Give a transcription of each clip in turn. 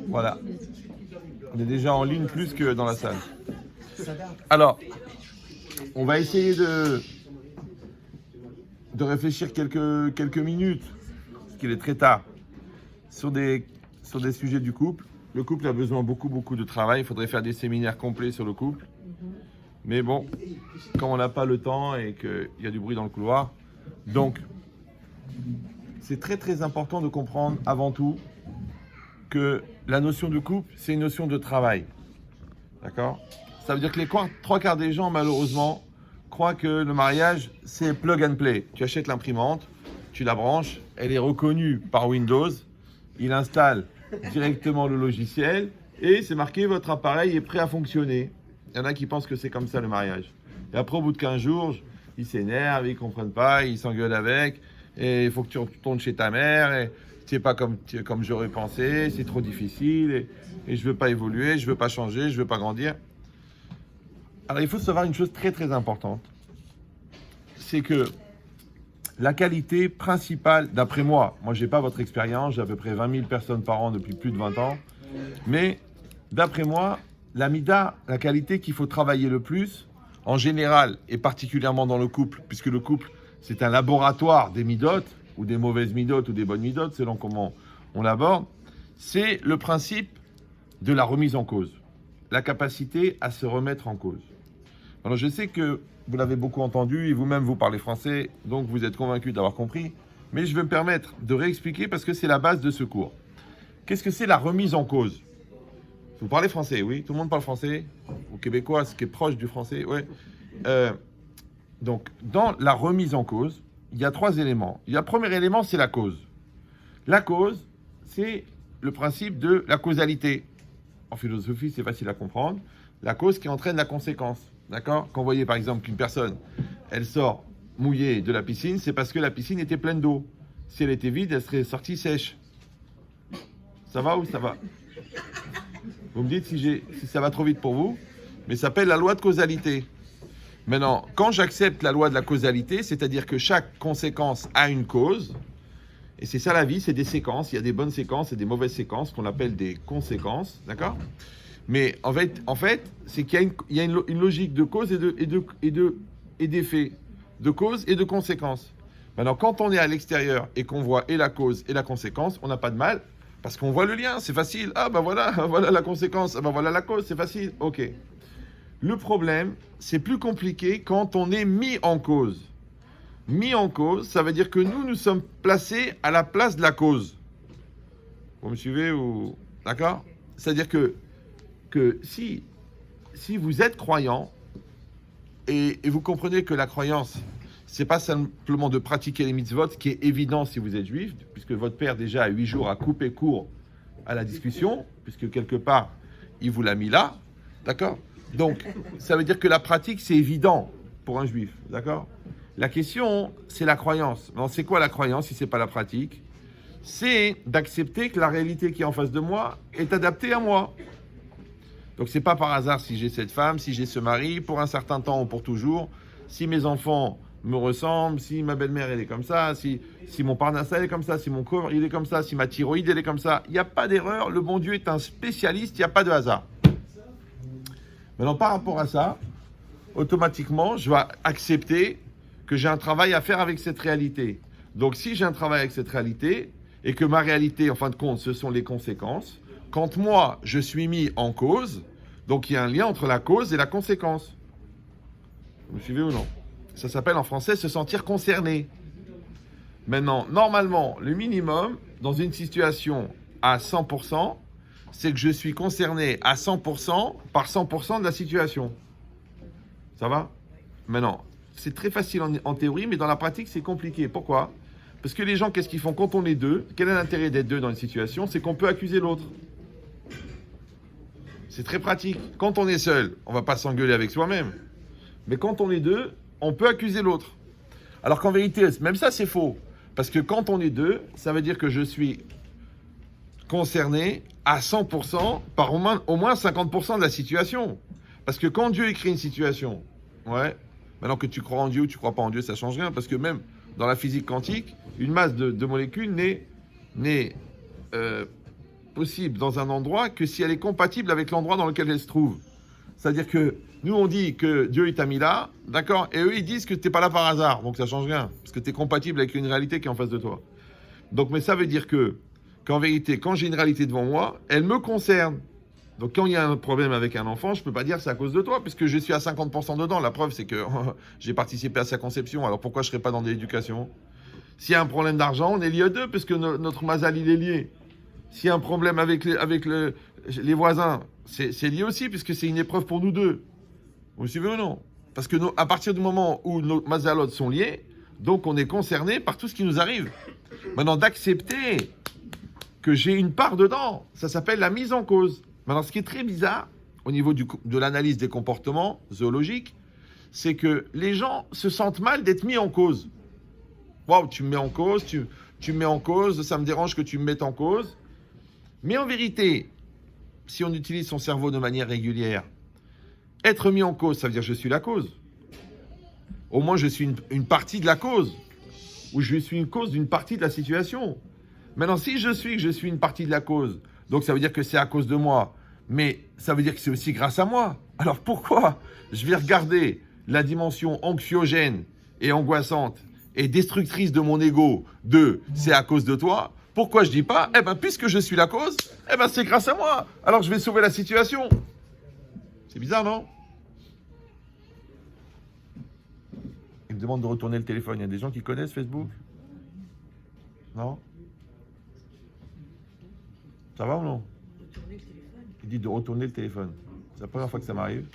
Voilà. On est déjà en ligne plus que dans la salle. Alors, on va essayer de réfléchir quelques minutes, parce qu'il est très tard, sur des sujets du couple. Le couple a besoin beaucoup de travail. Il faudrait faire des séminaires complets sur le couple. Mais bon, comme on n'a pas le temps et qu'il y a du bruit dans le couloir, donc c'est très important de comprendre avant tout que la notion de couple, c'est une notion de travail. D'accord ? Ça veut dire que les trois quarts des gens, malheureusement, croient que le mariage, c'est plug and play. Tu achètes l'imprimante, tu la branches, elle est reconnue par Windows, il installe directement le logiciel et c'est marqué « Votre appareil est prêt à fonctionner ». Il y en a qui pensent que c'est comme ça le mariage. Et après, au bout de 15 jours, ils s'énervent, ils ne comprennent pas, ils s'engueulent avec, et il faut que tu retournes chez ta mère, et c'est pas comme j'aurais pensé, c'est trop difficile, et je veux pas évoluer, je veux pas changer, je veux pas grandir. Alors il faut savoir une chose très importante, c'est que la qualité principale, d'après moi j'ai pas votre expérience, j'ai à peu près 20 000 personnes par an depuis plus de 20 ans, mais d'après moi, la mida, la qualité qu'il faut travailler le plus, en général, et particulièrement dans le couple, puisque le couple, c'est un laboratoire des midotes, ou des mauvaises midotes, ou des bonnes midotes, selon comment on l'aborde, c'est le principe de la remise en cause, la capacité à se remettre en cause. Alors je sais que vous l'avez beaucoup entendu, et vous-même vous parlez français, donc vous êtes convaincu d'avoir compris, mais je vais me permettre de réexpliquer parce que c'est la base de ce cours. Qu'est-ce que c'est la remise en cause ? Vous parlez français, oui ? Tout le monde parle français ? Au québécois, ce qui est proche du français, ouais. Donc, dans la remise en cause, il y a 3 éléments. Le premier élément, c'est la cause. La cause, c'est le principe de la causalité. En philosophie, c'est facile à comprendre. La cause qui entraîne la conséquence. D'accord ? Quand vous voyez par exemple qu'une personne, elle sort mouillée de la piscine, c'est parce que la piscine était pleine d'eau. Si elle était vide, elle serait sortie sèche. Ça va ou ça va ? Vous me dites si ça va trop vite pour vous, mais ça s'appelle la loi de causalité. Maintenant, quand j'accepte la loi de la causalité, c'est-à-dire que chaque conséquence a une cause, et c'est ça la vie, c'est des séquences, il y a des bonnes séquences et des mauvaises séquences qu'on appelle des conséquences, d'accord ? Mais en fait, c'est qu'il y a une logique de cause et d'effet, de cause et de conséquence. Maintenant, quand on est à l'extérieur et qu'on voit et la cause et la conséquence, on n'a pas de mal, parce qu'on voit le lien, c'est facile. Ah ben voilà la conséquence, ah ben voilà la cause, c'est facile, ok. Le problème, c'est plus compliqué quand on est mis en cause. Mis en cause, ça veut dire que nous sommes placés à la place de la cause. Vous me suivez ou... D'accord ? C'est-à-dire que si vous êtes croyant, et vous comprenez que la croyance, c'est pas simplement de pratiquer les mitzvot, ce qui est évident si vous êtes juif, puisque votre père déjà a 8 jours à couper court à la discussion, puisque quelque part, il vous l'a mis là, d'accord ? Donc, ça veut dire que la pratique, c'est évident pour un juif, d'accord ? La question, c'est la croyance. Alors, c'est quoi la croyance si c'est pas la pratique ? C'est d'accepter que la réalité qui est en face de moi est adaptée à moi. Donc, c'est pas par hasard si j'ai cette femme, si j'ai ce mari, pour un certain temps ou pour toujours, si mes enfants me ressemblent, si ma belle-mère, elle est comme ça, si mon parnasse, elle est comme ça, si mon corps, il est comme ça, si ma thyroïde, elle est comme ça. Il n'y a pas d'erreur, le bon Dieu est un spécialiste, il n'y a pas de hasard. Maintenant, par rapport à ça, automatiquement, je vais accepter que j'ai un travail à faire avec cette réalité. Donc, si j'ai un travail avec cette réalité, et que ma réalité, en fin de compte, ce sont les conséquences, quand moi, je suis mis en cause, donc il y a un lien entre la cause et la conséquence. Vous me suivez ou non ? Ça s'appelle en français se sentir concerné. Maintenant, normalement, le minimum, dans une situation à 100%, c'est que je suis concerné à 100% par 100% de la situation. Ça va ? Maintenant, c'est très facile en théorie, mais dans la pratique, c'est compliqué. Pourquoi ? Parce que les gens, qu'est-ce qu'ils font quand on est deux ? Quel est l'intérêt d'être deux dans une situation ? C'est qu'on peut accuser l'autre. C'est très pratique. Quand on est seul, on ne va pas s'engueuler avec soi-même. Mais quand on est deux, on peut accuser l'autre. Alors qu'en vérité, même ça, c'est faux. Parce que quand on est deux, ça veut dire que je suis concerné à 100% par au moins 50% de la situation. Parce que quand Dieu écrit une situation, maintenant que tu crois en Dieu ou tu ne crois pas en Dieu, ça ne change rien. Parce que même dans la physique quantique, une masse de molécules n'est n'est possible dans un endroit que si elle est compatible avec l'endroit dans lequel elle se trouve. C'est-à-dire que nous, on dit que Dieu, il t'a mis là, d'accord? Et eux, ils disent que tu n'es pas là par hasard, donc ça change rien, parce que tu es compatible avec une réalité qui est en face de toi. Donc, mais ça veut dire qu'en vérité, quand j'ai une réalité devant moi, elle me concerne. Donc, quand il y a un problème avec un enfant, je ne peux pas dire c'est à cause de toi, puisque je suis à 50% dedans. La preuve, c'est que j'ai participé à sa conception, alors pourquoi je ne serais pas dans de l'éducation? S'il y a un problème d'argent, on est lié à deux, puisque notre mazal, il est lié. S'il y a un problème avec les voisins, c'est lié aussi, puisque c'est une épreuve pour nous deux. Vous me suivez ou non? Parce que à partir du moment où nos mazalotes sont liés, donc on est concerné par tout ce qui nous arrive. Maintenant, d'accepter que j'ai une part dedans, ça s'appelle la mise en cause. Maintenant, ce qui est très bizarre, au niveau de l'analyse des comportements zoologiques, c'est que les gens se sentent mal d'être mis en cause. Waouh, tu me mets en cause, tu me mets en cause, ça me dérange que tu me mettes en cause. Mais en vérité, si on utilise son cerveau de manière régulière, être mis en cause, ça veut dire que je suis la cause. Au moins, je suis une partie de la cause. Ou je suis une cause d'une partie de la situation. Maintenant, si je suis une partie de la cause, donc ça veut dire que c'est à cause de moi, mais ça veut dire que c'est aussi grâce à moi. Alors pourquoi je vais regarder la dimension anxiogène et angoissante et destructrice de mon ego de « c'est à cause de toi », pourquoi je dis pas, puisque je suis la cause, c'est grâce à moi. Alors je vais sauver la situation. C'est bizarre, non? Il me demande de retourner le téléphone. Il y a des gens qui connaissent Facebook? Non? Ça va ou non? Retourner le téléphone. Il dit de retourner le téléphone. C'est la première fois que ça m'arrive.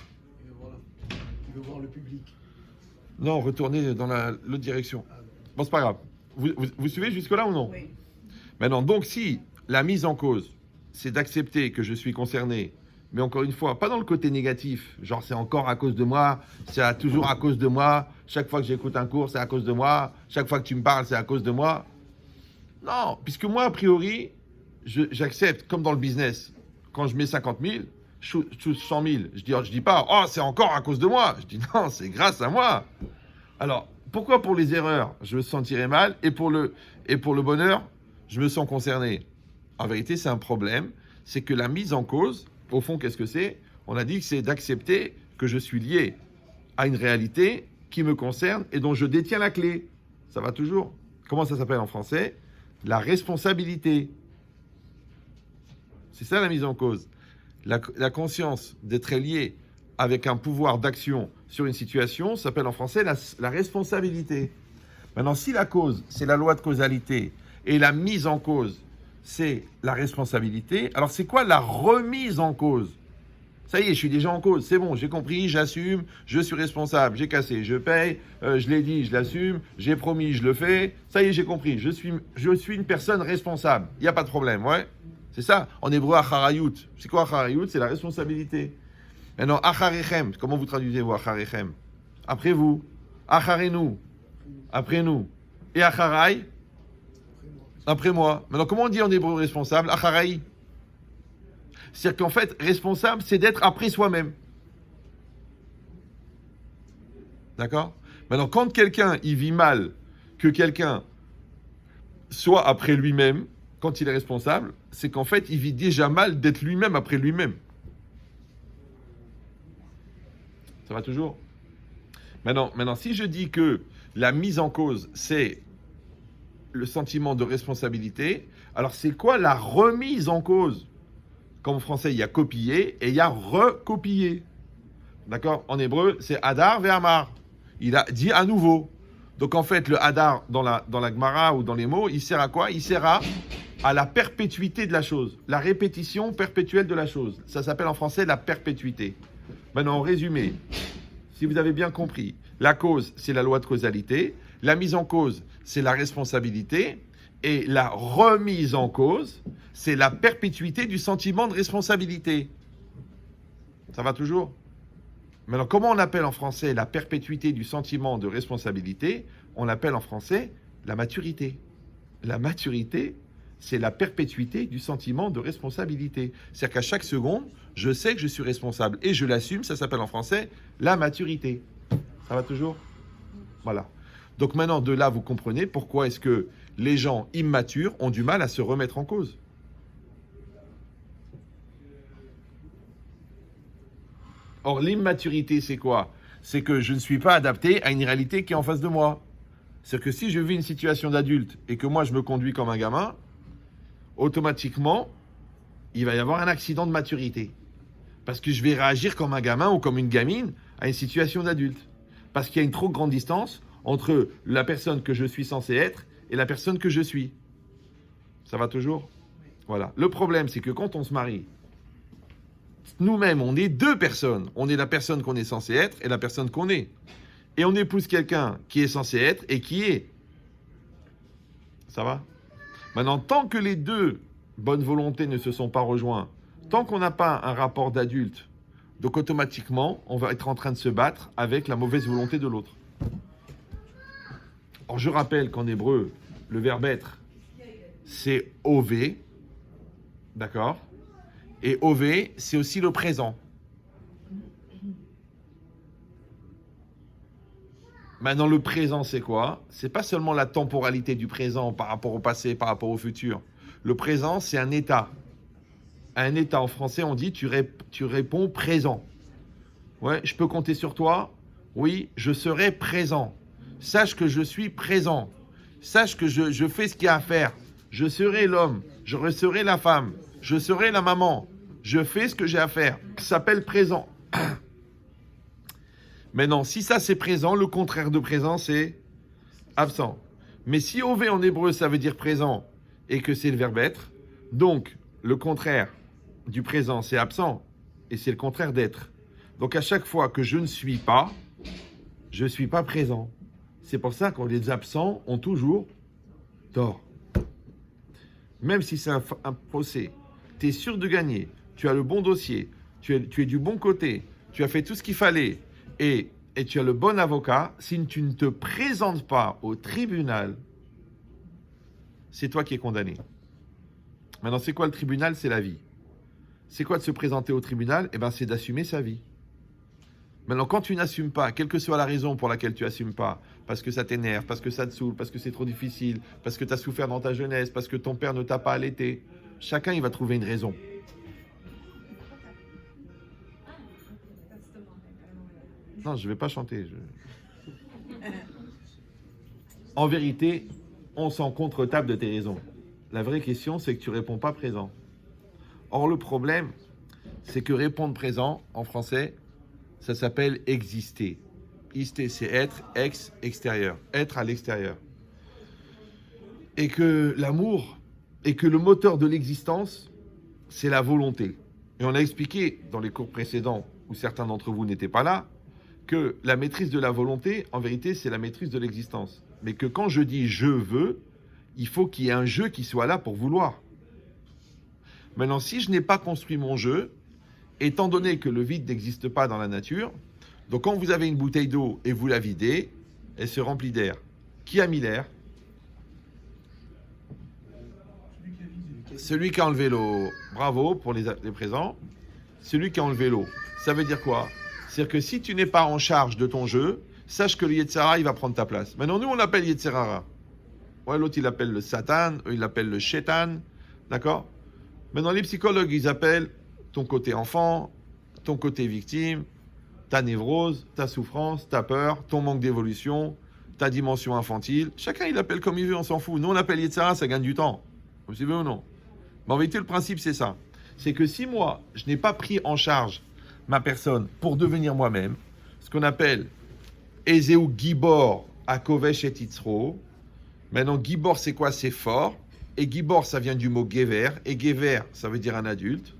Il veut voir le public. Non, retourner dans l'autre direction. Bon, c'est pas grave. Vous suivez jusque-là ou non? Oui. Maintenant, donc si la mise en cause, c'est d'accepter que je suis concerné, mais encore une fois, pas dans le côté négatif, genre c'est encore à cause de moi, c'est toujours à cause de moi, chaque fois que j'écoute un cours, c'est à cause de moi, chaque fois que tu me parles, c'est à cause de moi. Non, puisque moi, a priori, j'accepte, comme dans le business, quand je mets 50 000, je touche 100 000, je dis pas, oh, c'est encore à cause de moi, je dis non, c'est grâce à moi. Alors, pourquoi pour les erreurs, je me sentirais mal, et pour le bonheur, je me sens concerné? En vérité, c'est un problème, c'est que la mise en cause, au fond, qu'est-ce que c'est? On a dit que c'est d'accepter que je suis lié à une réalité qui me concerne et dont je détiens la clé. Ça va toujours? Comment ça s'appelle en français? La responsabilité. C'est ça la mise en cause. La conscience d'être lié avec un pouvoir d'action sur une situation s'appelle en français la responsabilité. Maintenant, si la cause, c'est la loi de causalité et la mise en cause, c'est la responsabilité. Alors, c'est quoi la remise en cause? Ça y est, je suis déjà en cause. C'est bon, j'ai compris, j'assume, je suis responsable, j'ai cassé, je paye, je l'ai dit, je l'assume, j'ai promis, je le fais. Ça y est, j'ai compris, je suis une personne responsable. Il n'y a pas de problème, ouais. C'est ça, en hébreu, acharayut. C'est quoi acharayut? C'est la responsabilité. Maintenant, acharechem, comment vous traduisez vous acharechem? Après vous. Acharenu, après nous. Et acharai? Après moi. Maintenant, comment on dit en hébreu responsable? Acharai. C'est-à-dire qu'en fait, responsable, c'est d'être après soi-même. D'accord? Maintenant, quand quelqu'un, il vit mal, que quelqu'un soit après lui-même, quand il est responsable, c'est qu'en fait, il vit déjà mal d'être lui-même après lui-même. Ça va toujours? Maintenant, si je dis que la mise en cause, c'est le sentiment de responsabilité, alors c'est quoi la remise en cause? Comme en français, il y a copier et il y a recopier. D'accord? En hébreu, c'est Hadar ve'amar. Il a dit à nouveau. Donc en fait, le Hadar, dans la Gemara ou dans les mots, il sert à quoi? Il sert à la perpétuité de la chose. La répétition perpétuelle de la chose. Ça s'appelle en français la perpétuité. Maintenant, en résumé, si vous avez bien compris, la cause, c'est la loi de causalité. La mise en cause, c'est la responsabilité. Et la remise en cause, c'est la perpétuité du sentiment de responsabilité. Ça va toujours? Maintenant, comment on appelle en français la perpétuité du sentiment de responsabilité? On l'appelle en français la maturité. La maturité, c'est la perpétuité du sentiment de responsabilité. C'est-à-dire qu'à chaque seconde, je sais que je suis responsable et je l'assume. Ça s'appelle en français la maturité. Ça va toujours? Voilà. Donc maintenant, de là, vous comprenez pourquoi est-ce que les gens immatures ont du mal à se remettre en cause. Or, l'immaturité, c'est quoi? C'est que je ne suis pas adapté à une réalité qui est en face de moi. C'est que si je vis une situation d'adulte et que moi, je me conduis comme un gamin, automatiquement, il va y avoir un accident de maturité. Parce que je vais réagir comme un gamin ou comme une gamine à une situation d'adulte. Parce qu'il y a une trop grande distance entre la personne que je suis censé être et la personne que je suis. Ça va toujours? Voilà. Le problème, c'est que quand on se marie, nous-mêmes, on est deux personnes. On est la personne qu'on est censé être et la personne qu'on est. Et on épouse quelqu'un qui est censé être et qui est. Ça va? Maintenant, tant que les deux bonnes volontés ne se sont pas rejoints, tant qu'on n'a pas un rapport d'adulte, donc automatiquement, on va être en train de se battre avec la mauvaise volonté de l'autre. Or, je rappelle qu'en hébreu, le verbe être, c'est ov, d'accord? Et ov, c'est aussi le présent. Maintenant, le présent, c'est quoi? C'est pas seulement la temporalité du présent par rapport au passé, par rapport au futur. Le présent, c'est un état. Un état, en français, on dit tu réponds présent. Ouais, je peux compter sur toi? Oui, je serai présent. Sache que je suis présent. Sache que je fais ce qu'il y a à faire. Je serai l'homme. Je serai la femme. Je serai la maman. Je fais ce que j'ai à faire. Ça s'appelle présent. Maintenant, si ça c'est présent, le contraire de présent c'est absent. Mais si ov en hébreu ça veut dire présent et que c'est le verbe être, donc le contraire du présent c'est absent et c'est le contraire d'être. Donc à chaque fois que je ne suis pas, je ne suis pas présent. C'est pour ça que les absents ont toujours tort. Même si c'est un procès, tu es sûr de gagner, tu as le bon dossier, tu es du bon côté, tu as fait tout ce qu'il fallait, et tu as le bon avocat, si tu ne te présentes pas au tribunal, c'est toi qui es condamné. Maintenant, c'est quoi le tribunal? C'est la vie. C'est quoi de se présenter au tribunal? Eh bien, c'est d'assumer sa vie. Maintenant, quand tu n'assumes pas, quelle que soit la raison pour laquelle tu n'assumes pas, parce que ça t'énerve, parce que ça te saoule, parce que c'est trop difficile, parce que tu as souffert dans ta jeunesse, parce que ton père ne t'a pas allaité, chacun, il va trouver une raison. Non, je ne vais pas chanter. En vérité, on s'en contre-tape de tes raisons. La vraie question, c'est que tu ne réponds pas présent. Or, le problème, c'est que répondre présent, en français, ça s'appelle exister. Ister, c'est être, extérieur. Être à l'extérieur. Et que l'amour, et que le moteur de l'existence, c'est la volonté. Et on a expliqué dans les cours précédents, où certains d'entre vous n'étaient pas là, que la maîtrise de la volonté, en vérité, c'est la maîtrise de l'existence. Mais que quand je dis « je veux », il faut qu'il y ait un jeu qui soit là pour vouloir. Maintenant, si je n'ai pas construit mon jeu, étant donné que le vide n'existe pas dans la nature, donc quand vous avez une bouteille d'eau et vous la videz, elle se remplit d'air. Qui a mis l'air? Celui qui a enlevé l'eau. Bravo pour les présents. Celui qui a enlevé l'eau. Ça veut dire quoi? C'est-à-dire que si tu n'es pas en charge de ton jeu, sache que le Yetzirah, il va prendre ta place. Maintenant, nous, on l'appelle Yetzirah. Ouais, l'autre, il l'appelle le Satan, il l'appelle le Shaitan. D'accord? Maintenant, les psychologues, ils appellent ton côté enfant, ton côté victime, ta névrose, ta souffrance, ta peur, ton manque d'évolution, ta dimension infantile. Chacun, il l'appelle comme il veut, on s'en fout. Nous, on l'appelle Yetzirah, ça gagne du temps. Vous suivez ou non? Mais en vérité, le principe, c'est ça. C'est que si moi, je n'ai pas pris en charge ma personne pour devenir moi-même, ce qu'on appelle Ezeu Gibor Akovesh et Titzro. Maintenant, Gibor, c'est quoi? C'est fort. Et Gibor, ça vient du mot Gever. Et Gever, ça veut dire un adulte.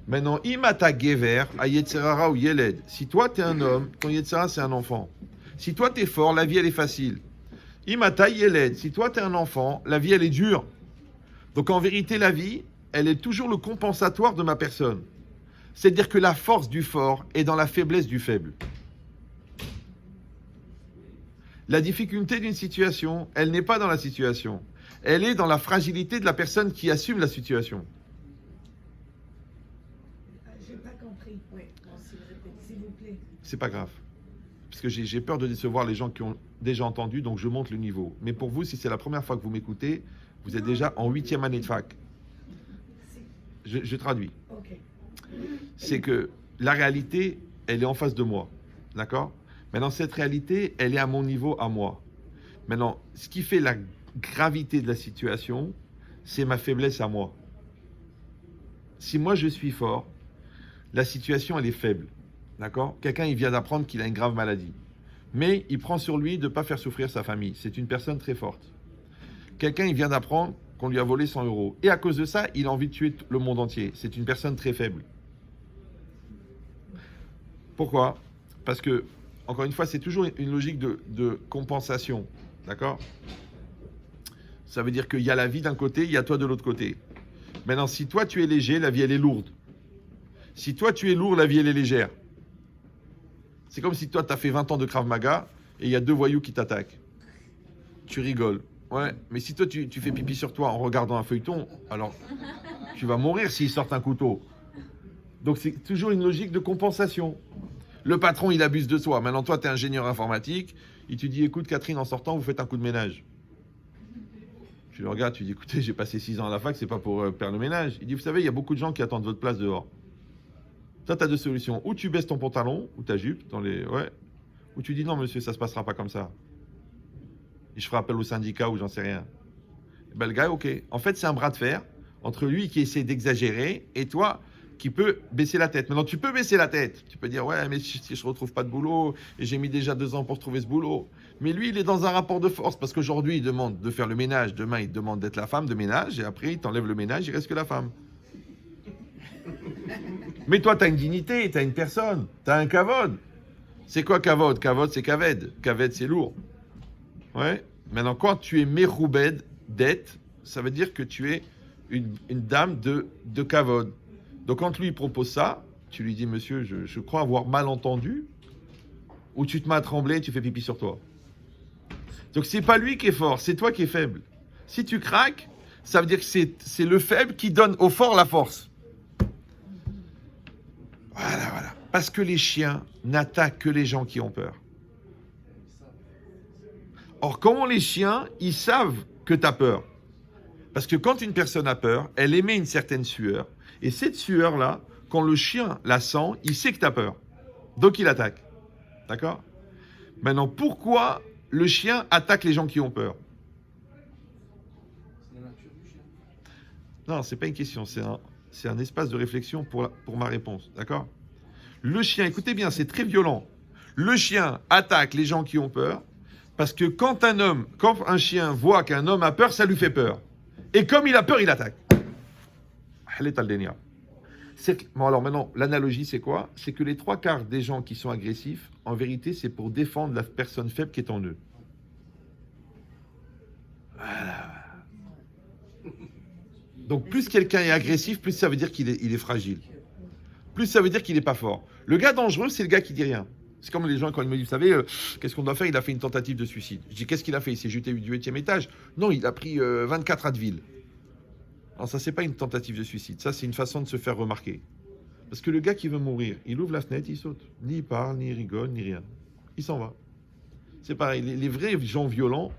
Maintenant, Imata Gever, a Yetzirara ou Yeled. Si toi, tu es un homme, ton Yetzirah, c'est un enfant. Si toi, tu es fort, la vie, elle est facile. Imata Yeled. Si toi, tu es un enfant, la vie, elle est dure. Donc, en vérité, la vie, elle est toujours le compensatoire de ma personne. C'est-à-dire que la force du fort est dans la faiblesse du faible. La difficulté d'une situation, elle n'est pas dans la situation. Elle est dans la fragilité de la personne qui assume la situation. J'ai pas compris. Oui, s'il vous plaît. C'est pas grave. parce que j'ai peur de décevoir les gens qui ont déjà entendu, donc je monte le niveau. Mais pour vous, si c'est la première fois que vous m'écoutez, vous êtes déjà en 8e année de fac. Je traduis. Ok. C'est que la réalité, elle est en face de moi. D'accord? Maintenant, cette réalité, elle est à mon niveau, à moi. Maintenant, ce qui fait la gravité de la situation, c'est ma faiblesse à moi. Si moi je suis fort, la situation elle est faible. D'accord? Quelqu'un il vient d'apprendre qu'il a une grave maladie. Mais il prend sur lui de ne pas faire souffrir sa famille. C'est une personne très forte. Quelqu'un il vient d'apprendre qu'on lui a volé 100 euros. Et à cause de ça, il a envie de tuer le monde entier. C'est une personne très faible. Pourquoi? Parce que, encore une fois, c'est toujours une logique de compensation. D'accord? Ça veut dire qu'il y a la vie d'un côté, il y a toi de l'autre côté. Maintenant, si toi tu es léger, la vie elle est lourde. Si toi tu es lourd, la vie elle est légère. C'est comme si toi tu as fait 20 ans de Krav Maga et il y a 2 voyous qui t'attaquent. Tu rigoles. Ouais, mais si toi tu fais pipi sur toi en regardant un feuilleton, alors tu vas mourir s'ils sortent un couteau. Donc c'est toujours une logique de compensation. Le patron il abuse de toi. Maintenant toi tu es ingénieur informatique, il te dit écoute Catherine, en sortant vous faites un coup de ménage. Tu le regardes, tu dis écoutez, j'ai passé 6 ans à la fac, c'est pas pour faire le ménage. Il dit vous savez, il y a beaucoup de gens qui attendent votre place dehors. Toi, tu as 2 solutions. Ou tu baisses ton pantalon ou ta jupe dans les. Ouais. Ou tu dis non monsieur, ça se passera pas comme ça. Et je ferai appel au syndicat ou j'en sais rien. Ben, le gars, ok. En fait, c'est un bras de fer entre lui qui essaie d'exagérer et toi qui peux baisser la tête. Maintenant, tu peux baisser la tête. Tu peux dire, ouais, mais si je ne retrouve pas de boulot, et j'ai mis déjà 2 ans pour trouver ce boulot. Mais lui, il est dans un rapport de force parce qu'aujourd'hui, il demande de faire le ménage. Demain, il demande d'être la femme de ménage. Et après, il t'enlève le ménage, il reste que la femme. Mais toi, tu as une dignité, tu as une personne, tu as un kavod. C'est quoi kavod? Kavod, c'est kaved. Kaved, c'est lourd. Ouais. Maintenant, quand tu es meroubed, dette, ça veut dire que tu es une dame de kavod. Donc, quand lui il propose ça, tu lui dis, monsieur, je crois avoir mal entendu, ou tu te mets à trembler et tu fais pipi sur toi. Donc, c'est pas lui qui est fort, c'est toi qui es faible. Si tu craques, ça veut dire que c'est le faible qui donne au fort la force. Voilà. Parce que les chiens n'attaquent que les gens qui ont peur. Or, comment les chiens, ils savent que tu as peur? Parce que quand une personne a peur, elle émet une certaine sueur. Et cette sueur-là, quand le chien la sent, il sait que tu as peur. Donc, il attaque. D'accord? Maintenant, pourquoi le chien attaque les gens qui ont peur? C'est la nature du chien. Non, c'est pas une question. C'est un espace de réflexion pour ma réponse. D'accord? Le chien, écoutez bien, c'est très violent. Le chien attaque les gens qui ont peur parce que quand un chien voit qu'un homme a peur, ça lui fait peur. Et comme il a peur, il attaque. Bon, alors maintenant, l'analogie, c'est quoi? C'est que les 3/4 des gens qui sont agressifs, en vérité, c'est pour défendre la personne faible qui est en eux. Voilà. Donc, plus quelqu'un est agressif, plus ça veut dire qu'il est fragile. Plus ça veut dire qu'il n'est pas fort. Le gars dangereux, c'est le gars qui dit rien. C'est comme les gens quand ils me disent, vous savez, qu'est-ce qu'on doit faire? Il a fait une tentative de suicide. Je dis, qu'est-ce qu'il a fait? Il s'est jeté du 8e étage? Non, il a pris 24 Advil. Alors ça, c'est pas une tentative de suicide. Ça, c'est une façon de se faire remarquer. Parce que le gars qui veut mourir, il ouvre la fenêtre, il saute. Ni il parle, ni il rigole, ni rien. Il s'en va. C'est pareil. Les vrais gens violents,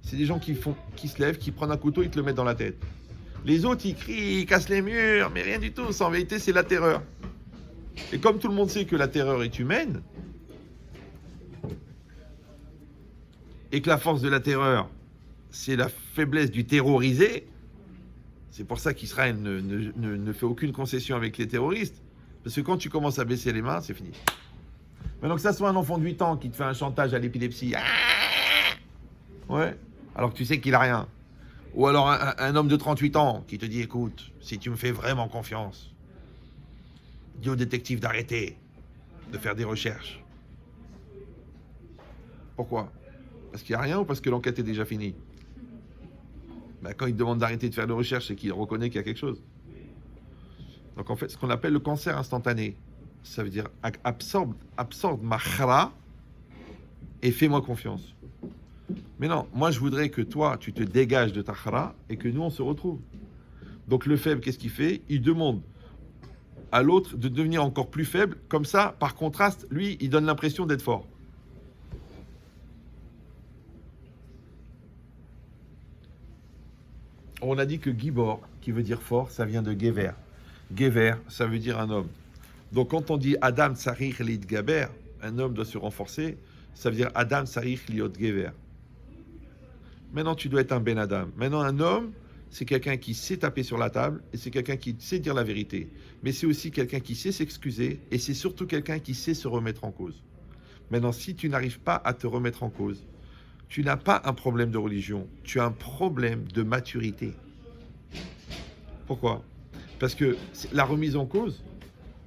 c'est des gens qui se lèvent, qui prennent un couteau, ils te le mettent dans la tête. Les autres, ils crient, ils cassent les murs, mais rien du tout. En vérité, c'est la terreur. Et comme tout le monde sait que la terreur est humaine, et que la force de la terreur, c'est la faiblesse du terrorisé, c'est pour ça qu'Israël ne fait aucune concession avec les terroristes. Parce que quand tu commences à baisser les mains, c'est fini. Maintenant que ça soit un enfant de 8 ans qui te fait un chantage à l'épilepsie, ouais, alors que tu sais qu'il a rien. Ou alors un homme de 38 ans qui te dit, écoute, si tu me fais vraiment confiance, dis au détective d'arrêter de faire des recherches. Pourquoi? Parce qu'il n'y a rien ou parce que l'enquête est déjà finie? Quand il te demande d'arrêter de faire des recherches, c'est qu'il reconnaît qu'il y a quelque chose. Donc en fait, ce qu'on appelle le cancer instantané, ça veut dire absorbe ma khara et fais-moi confiance. Mais non, moi je voudrais que toi, tu te dégages de ta khara et que nous, on se retrouve. Donc le faible, qu'est-ce qu'il fait? Il demande à l'autre de devenir encore plus faible. Comme ça, par contraste, lui, il donne l'impression d'être fort. On a dit que Gibor, qui veut dire fort, ça vient de Gever. Gever, ça veut dire un homme. Donc quand on dit Adam Sarich Liot Gaber, un homme doit se renforcer, ça veut dire Adam Sarich Liot Gever. Maintenant, tu dois être un Ben Adam. Maintenant, un homme, c'est quelqu'un qui sait taper sur la table et c'est quelqu'un qui sait dire la vérité. Mais c'est aussi quelqu'un qui sait s'excuser et c'est surtout quelqu'un qui sait se remettre en cause. Maintenant, si tu n'arrives pas à te remettre en cause, tu n'as pas un problème de religion, tu as un problème de maturité. Pourquoi ? Parce que la remise en cause,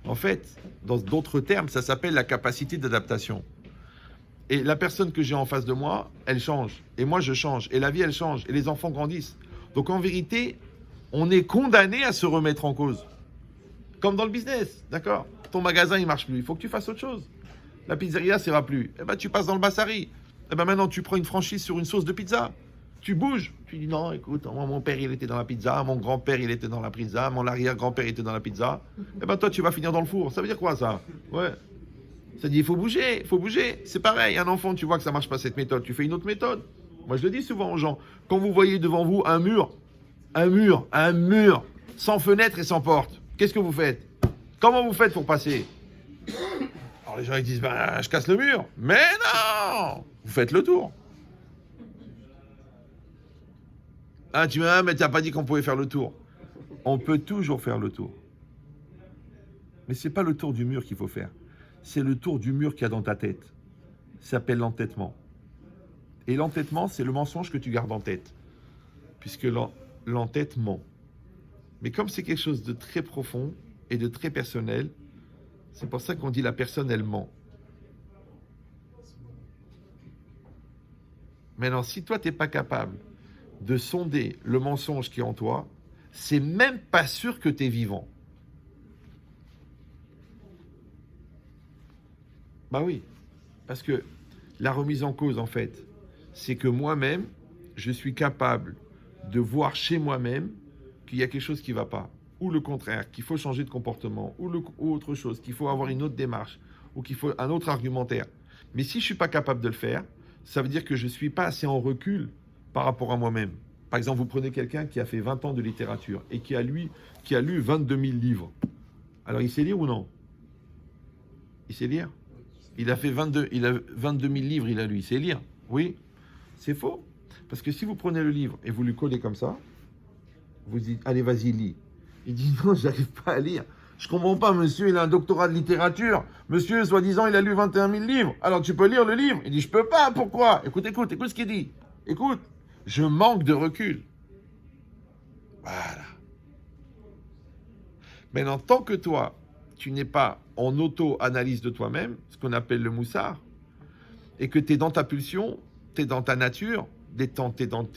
en fait, dans d'autres termes, ça s'appelle la capacité d'adaptation. Et la personne que j'ai en face de moi, elle change. Et moi, je change. Et la vie, elle change. Et les enfants grandissent. Donc, en vérité, on est condamné à se remettre en cause. Comme dans le business, d'accord ? Ton magasin, il ne marche plus. Il faut que tu fasses autre chose. La pizzeria, ça ne va plus. Eh bien, tu passes dans le Bassari. Eh bien, maintenant, tu prends une franchise sur une sauce de pizza. Tu bouges. Tu dis, non, écoute, moi, mon père, il était dans la pizza. Mon grand-père, il était dans la pizza. Mon arrière-grand-père, il était dans la pizza. Eh bien, toi, tu vas finir dans le four. Ça veut dire quoi, ça ? Ouais. Ça dit, il faut bouger, il faut bouger. C'est pareil, un enfant, tu vois que ça ne marche pas cette méthode. Tu fais une autre méthode. Moi, je le dis souvent aux gens. Quand vous voyez devant vous un mur, sans fenêtre et sans porte, qu'est-ce que vous faites ? Comment vous faites pour passer ? Alors les gens ils disent, ben, je casse le mur. Mais non ! Vous faites le tour. Ah, tu m'as, mais tu n'as pas dit qu'on pouvait faire le tour. On peut toujours faire le tour. Mais ce n'est pas le tour du mur qu'il faut faire. C'est le tour du mur qu'il y a dans ta tête. Ça s'appelle l'entêtement. Et l'entêtement, c'est le mensonge que tu gardes en tête. Puisque l'entêtement. Mais comme c'est quelque chose de très profond et de très personnel, c'est pour ça qu'on dit la personne, elle ment. Maintenant, si toi, tu n'es pas capable de sonder le mensonge qui est en toi, c'est même pas sûr que tu es vivant. Bah oui, parce que la remise en cause, en fait, c'est que moi-même, je suis capable de voir chez moi-même qu'il y a quelque chose qui ne va pas. Ou le contraire, qu'il faut changer de comportement, ou autre chose, qu'il faut avoir une autre démarche, ou qu'il faut un autre argumentaire. Mais si je ne suis pas capable de le faire, ça veut dire que je ne suis pas assez en recul par rapport à moi-même. Par exemple, vous prenez quelqu'un qui a fait 20 ans de littérature et qui a lu 22 000 livres. Alors, il sait lire ou non ? Il sait lire ? Il a 22 000 livres, il a lu, il sait lire. Oui, c'est faux. Parce que si vous prenez le livre et vous lui collez comme ça, vous dites, allez, vas-y, lis. Il dit, non, j'arrive pas à lire. Je comprends pas, monsieur, il a un doctorat de littérature. Monsieur, soi-disant, il a lu 21 000 livres. Alors, tu peux lire le livre. Il dit, je peux pas, pourquoi ? Écoute ce qu'il dit. Écoute, je manque de recul. Voilà. Maintenant, tant que toi, tu n'es pas en auto-analyse de toi-même, ce qu'on appelle le moussard, et que tu es dans ta pulsion, tu es dans ta nature, tu es dans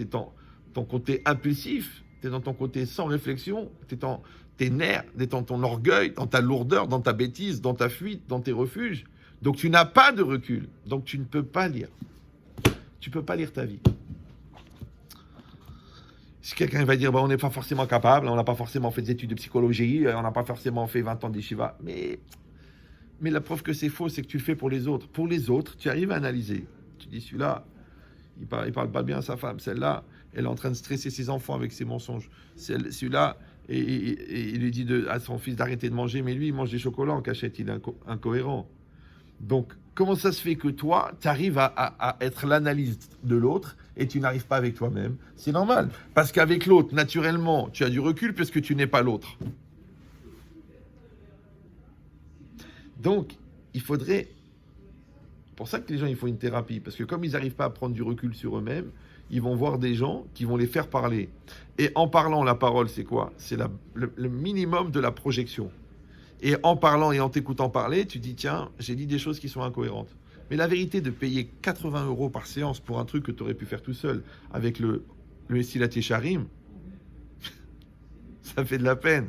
ton côté impulsif, tu es dans ton côté sans réflexion, tu es dans tes nerfs, tu es dans ton orgueil, dans ta lourdeur, dans ta bêtise, dans ta fuite, dans tes refuges. Donc tu n'as pas de recul, donc tu ne peux pas lire. Tu ne peux pas lire ta vie. Si quelqu'un va dire, on n'est pas forcément capable, on n'a pas forcément fait des études de psychologie, on n'a pas forcément fait 20 ans d'yeshiva, mais la preuve que c'est faux, c'est que tu le fais pour les autres. Pour les autres, tu arrives à analyser. Tu dis, celui-là, il parle pas bien à sa femme. Celle-là, elle est en train de stresser ses enfants avec ses mensonges. Celui-là, et il lui dit à son fils d'arrêter de manger, mais lui, il mange des chocolats en cachette, il est incohérent. Donc, comment ça se fait que toi, tu arrives à être l'analyse de l'autre et tu n'arrives pas avec toi-même ? C'est normal. Parce qu'avec l'autre, naturellement, tu as du recul puisque tu n'es pas l'autre. Donc, il faudrait... C'est pour ça que les gens, il faut une thérapie. Parce que comme ils n'arrivent pas à prendre du recul sur eux-mêmes, ils vont voir des gens qui vont les faire parler. Et en parlant, la parole, c'est quoi ? C'est le minimum de la projection. Et en parlant et en t'écoutant parler, tu dis, tiens, j'ai dit des choses qui sont incohérentes. Mais la vérité de payer 80 € par séance pour un truc que tu aurais pu faire tout seul avec le Messilat Yesharim, ça fait de la peine.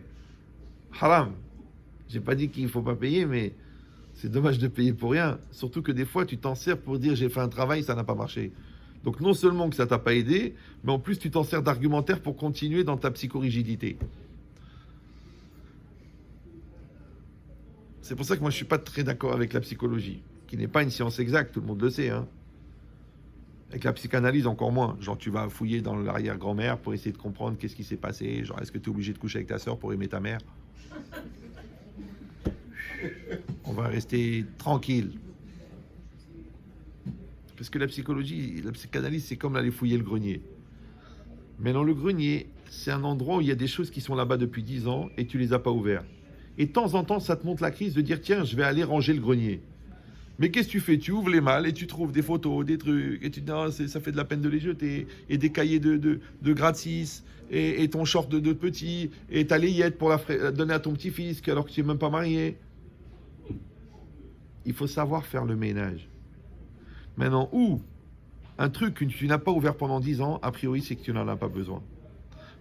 Haram. J'ai pas dit qu'il ne faut pas payer, mais c'est dommage de payer pour rien. Surtout que des fois, tu t'en sers pour dire, j'ai fait un travail, ça n'a pas marché. Donc non seulement que ça t'a pas aidé, mais en plus, tu t'en sers d'argumentaire pour continuer dans ta psychorigidité. C'est pour ça que moi, je ne suis pas très d'accord avec la psychologie, qui n'est pas une science exacte, tout le monde le sait. Hein. Avec la psychanalyse, encore moins. Genre, tu vas fouiller dans l'arrière-grand-mère pour essayer de comprendre qu'est-ce qui s'est passé. Genre, est-ce que tu es obligé de coucher avec ta sœur pour aimer ta mère? On va rester tranquille. Parce que la psychologie, la psychanalyse, c'est comme aller fouiller le grenier. Mais dans le grenier, c'est un endroit où il y a des choses qui sont là-bas depuis 10 ans et tu les as pas ouvertes. Et de temps en temps, ça te monte la crise de dire, tiens, je vais aller ranger le grenier. Mais qu'est-ce que tu fais? Tu ouvres les malles et tu trouves des photos, des trucs, et tu te dis, non, ça fait de la peine de les jeter, et des cahiers de gratis, et ton short de petit, et ta layette pour la donner à ton petit-fils, alors que tu n'es même pas marié. Il faut savoir faire le ménage. Maintenant, ou un truc que tu n'as pas ouvert pendant 10 ans, a priori, c'est que tu n'en as pas besoin.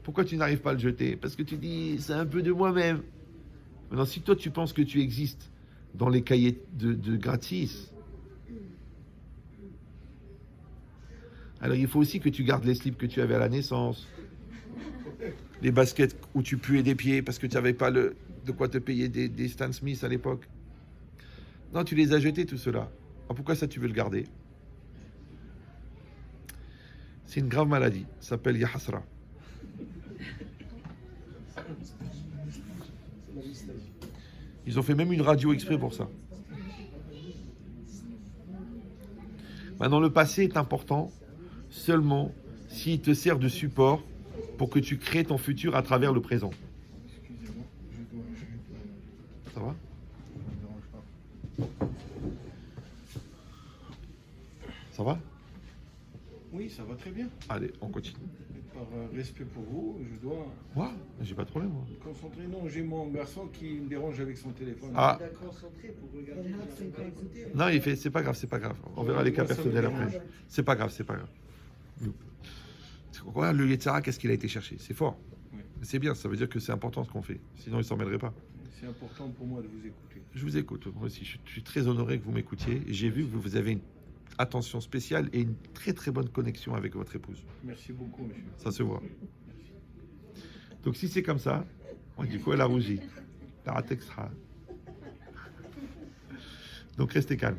Pourquoi tu n'arrives pas à le jeter? Parce que tu dis, c'est un peu de moi-même. Maintenant, si toi, tu penses que tu existes dans les cahiers de gratis, alors il faut aussi que tu gardes les slips que tu avais à la naissance, les baskets où tu puais des pieds parce que tu n'avais pas de quoi te payer des Stan Smith à l'époque. Non, tu les as jetés, tout cela. Alors pourquoi ça, tu veux le garder? C'est une grave maladie. Ça s'appelle Yahasra. Ils ont fait même une radio exprès pour ça. Maintenant, le passé est important seulement s'il te sert de support pour que tu crées ton futur à travers le présent. Excusez-moi, Ça va? Ça ne me dérange pas. Ça va? Oui, ça va très bien. Allez, on continue. Et par respect pour vous, je dois Moi, j'ai pas de problème. Moi. me concentrer. Non, j'ai mon garçon qui me dérange avec son téléphone. Ah. Il a concentré pour regarder. Il pas écouté. Non, il fait, c'est pas grave, c'est pas grave. On verra les cas personnels après. C'est pas grave, c'est pas grave. C'est quoi le Yetzara, qu'est-ce qu'il a été chercher? C'est fort. Oui. C'est bien, ça veut dire que c'est important ce qu'on fait. Sinon, il s'en mêlerait pas. C'est important pour moi de vous écouter. Je vous écoute, moi aussi. Je suis très honoré que vous m'écoutiez. J'ai vu que vous avez une attention spéciale et une très très bonne connexion avec votre épouse. Merci beaucoup, monsieur. Ça se voit. Donc si c'est comme ça, du coup elle a rougi. La ratex sera. Donc restez calme.